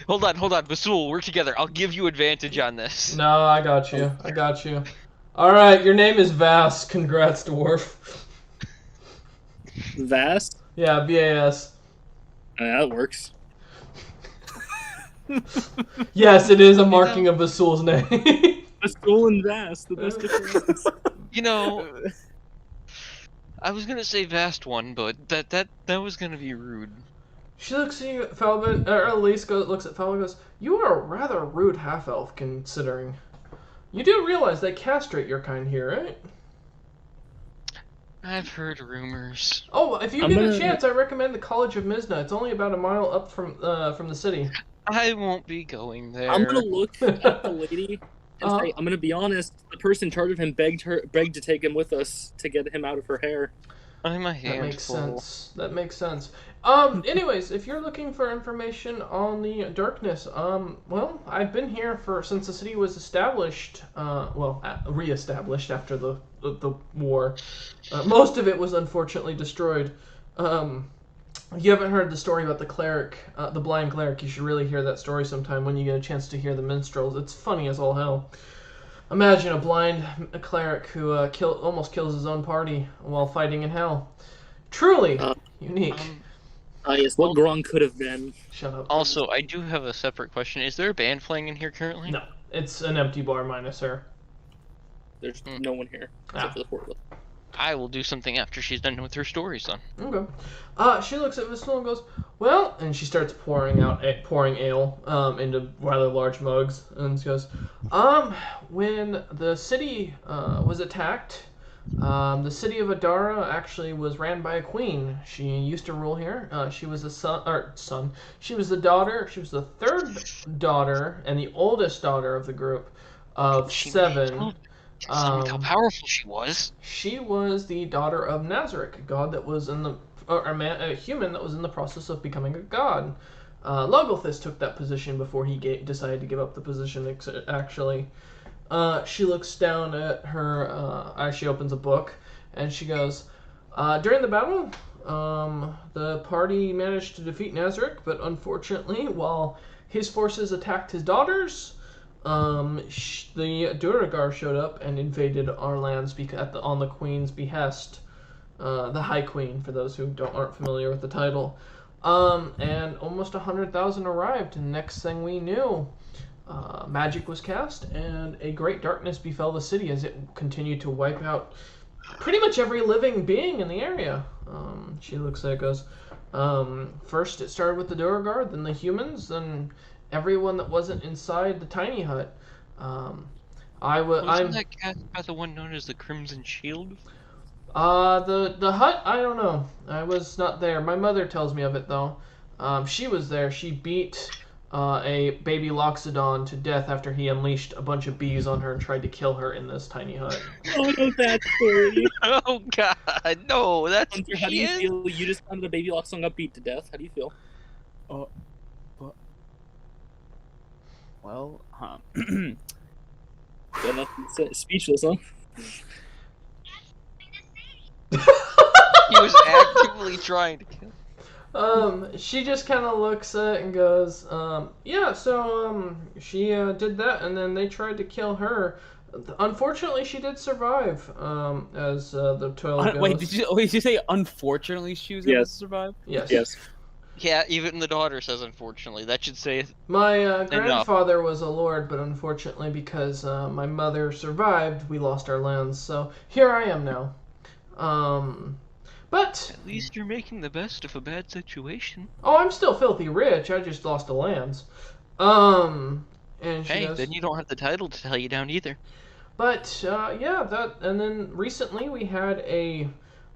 Hold on. Vasul, work together. I'll give you advantage on this. No, I got you. Alright, your name is Vass. Congrats, Dwarf. Vass? Yeah, V-A-S. That works. Yes, it is a marking of Vasul's name. Vasul and Vass, the best of friends. I was gonna say Vast One, but that was gonna be rude. She looks at you, Falbin, or Elise looks at Falbin and goes, "You are a rather rude half-elf, considering. You do realize they castrate your kind here, right?" I've heard rumors. Oh, if you get a chance, I recommend the College of Mizna. It's only about a mile up from the city. I won't be going there. I'm gonna look at the lady and say, I'm gonna be honest, the person in charge of him begged to take him with us to get him out of her hair. I'm a handful. That makes sense. Anyways, if you're looking for information on the darkness, well, I've been here since the city was established, re-established after the war. Most of it was unfortunately destroyed. You haven't heard the story about the cleric, the blind cleric. You should really hear that story sometime when you get a chance to hear the minstrels. It's funny as all hell. Imagine a blind cleric who almost kills his own party while fighting in hell. Truly unique. Yes, what Grong could have been. Shut up. Also, I do have a separate question. Is there a band playing in here currently? No, it's an empty bar minus her. There's no one here except for the forklift. I will do something after she's done with her stories, then. Okay. She looks at Vasul and goes, "Well," and she starts pouring ale into rather large mugs, and she goes, when the city was attacked, the city of Adara actually was ran by a queen. She used to rule here. She was a son. She was the daughter. She was the third daughter and the oldest daughter of the group of 7. How powerful she was. She was the daughter of Nazarick, a god that was a human that was in the process of becoming a god. Logothus took that position before he decided to give up the position. Actually, she looks down at her. She opens a book, and she goes, "During the battle, the party managed to defeat Nazarick, but unfortunately, while his forces attacked his daughters, the Duragar showed up and invaded our lands on the Queen's behest, the High Queen, for those who aren't familiar with the title. And almost 100,000 arrived, and next thing we knew, magic was cast, and a great darkness befell the city as it continued to wipe out pretty much every living being in the area." She looks at it, goes, "First it started with the Duragar, then the humans, then everyone that wasn't inside the tiny hut." Wasn't that cast by the one known as the Crimson Shield? The hut, I don't know. I was not there. My mother tells me of it, though. She was there. She beat a baby Loxodon to death after he unleashed a bunch of bees on her and tried to kill her in this tiny hut. Oh, no, that story. Oh, God. No, that's... Hunter, how do you feel? You just found a baby Loxodon got beat to death. How do you feel? Well, Yeah, nothing to say. Speechless, huh? He was actively trying to kill. She just kind of looks at it and goes, "Yeah, so, she, did that, and then they tried to kill her. Unfortunately, she did survive, as, the tale goes." Wait, did you say unfortunately she was able to survive? Yes. Yeah, even the daughter says unfortunately. That should say... My, grandfather was a lord, but unfortunately, because, my mother survived, we lost our lands, so here I am now. But... At least you're making the best of a bad situation. Oh, I'm still filthy rich, I just lost the lands. And she Hey, goes, then you don't have the title to tell you down either. But yeah, and then recently we had a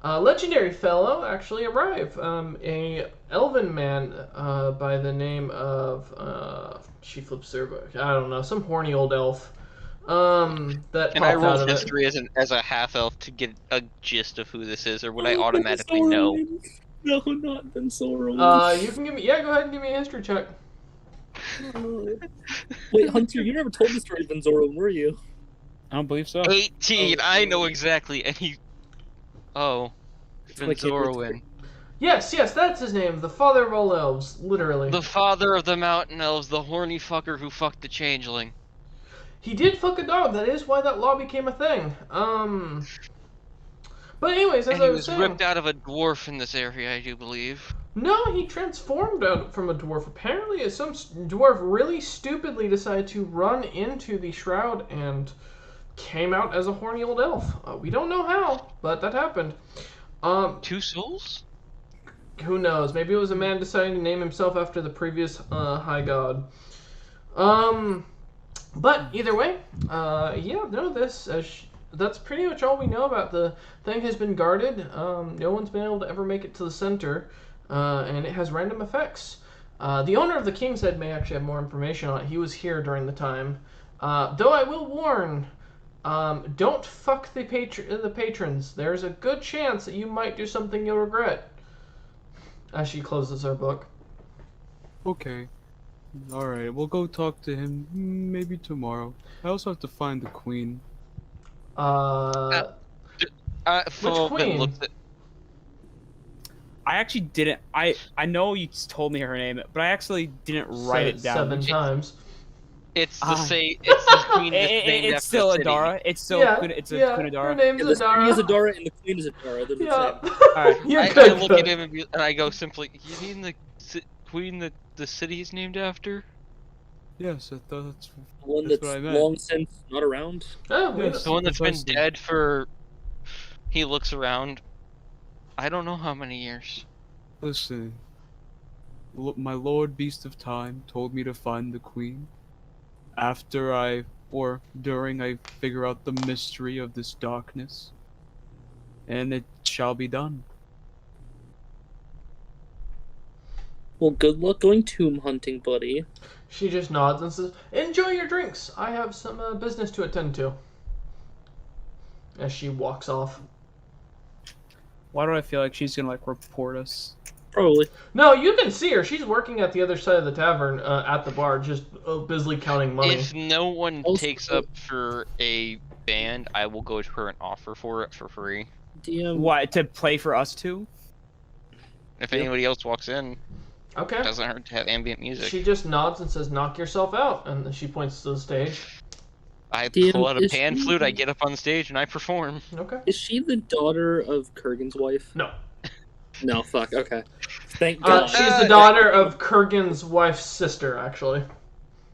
legendary fellow actually arrive. A elven man by the name of she flips their book. I don't know, some horny old elf. That Can I popped roll out of it. history as a half elf to get a gist of who this is, or would I automatically know? No, not Benzoro. You can give me. Yeah, go ahead and give me a history check. Wait, Hunter, you never told the story of Benzoro, were you? I don't believe so. 18. I know exactly. And he. Oh, Benzorowin. Yes, that's his name. The father of all elves, literally. The father of the mountain elves, the horny fucker who fucked the changeling. He did fuck a dog. That is why that law became a thing. But anyways, as And I he was was saying, ripped out of a dwarf in this area, I do believe. no, he transformed out from a dwarf. Apparently, some dwarf really stupidly decided to run into the shroud and came out as a horny old elf. We don't know how, but that happened. 2 souls? Who knows? Maybe it was a man deciding to name himself after the previous high god. But either way, yeah, no, that's pretty much all we know about the thing. Has been guarded. No one's been able to ever make it to the center, and it has random effects. The owner of the King's Head may actually have more information on it. He was here during the time. Though I will warn, don't fuck the patrons. There's a good chance that you might do something you'll regret. As she closes her book. Okay. Alright, we'll go talk to him maybe tomorrow. I also have to find the queen. Which queen? I actually didn't. I know you told me her name, but I actually didn't write it down. 7 times. It's the same. It's the queen that's named it's after still the city. Adara. It's still Queen Her Adara. name's The city Adara. is Adara and the queen is Adara. They're the Yeah. same. Alright. You're I good, look good. at him and I go simply, "You mean the queen that the city is named after?" Yes, that's The one That's that's what I meant. long since not around. Oh, wait. Yes. The one that's been Precisely. dead for. He looks around. I don't know how many years. Listen. My Lord Beast of Time told me to find the queen. During I figure out the mystery of this darkness. And it shall be done. Well, good luck going tomb hunting, buddy. She just nods and says, "Enjoy your drinks. I have some business to attend to." As she walks off. Why do I feel like she's gonna report us? Probably. No, you can see her. She's working at the other side of the tavern, at the bar, just busily counting money. If no one Also- takes up for a band, I will go to her and offer for it for free. DM. What, to play for us two? If anybody else walks in, Okay. it doesn't hurt to have ambient music. She just nods and says, "Knock yourself out," and then she points to the stage. I DM, pull out a is pan she- flute, I get up on stage, and I perform. Okay. Is she the daughter of Kurgan's wife? No. No, fuck. Okay. Thank God. She's the daughter of Kurgan's wife's sister, actually.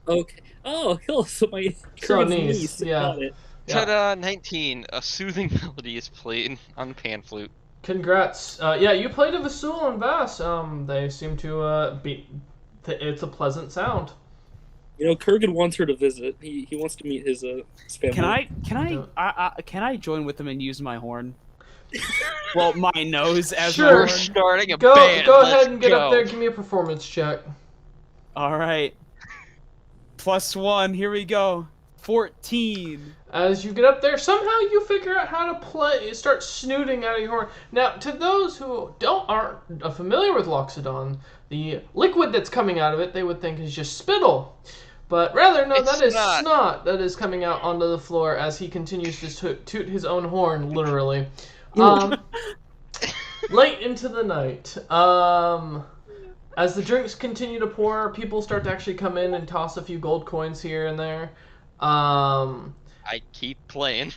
Okay. Oh, so my So Kurgan's niece, niece. yeah. Got it. Yeah. Ta-da! 19. A soothing melody is played on the pan flute. Congrats. Yeah, you played a Vasul and Vass. They seem to be. It's a pleasant sound. You know, Kurgan wants her to visit. He wants to meet his family. Can I join with them and use my horn? Well, my nose as Sure. my We're horn. starting a Go band. go let's ahead and get go. up there. Give me a performance check. All right. +1. Here we go. 14. As you get up there, somehow you figure out how to play. Start snooting out of your horn. Now, to those who aren't familiar with Loxodon, the liquid that's coming out of it, they would think is just spittle. But rather, no, It's that is snot. snot that is coming out onto the floor as he continues to toot his own horn, literally. Late into the night, as the drinks continue to pour, people start to actually come in and toss a few gold coins here and there. I keep playing.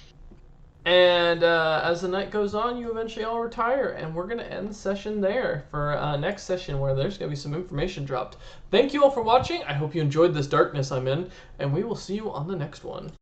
And as the night goes on, you eventually all retire, and we're going to end the session there for next session where there's going to be some information dropped. Thank you all for watching. I hope you enjoyed this darkness I'm in, and we will see you on the next one.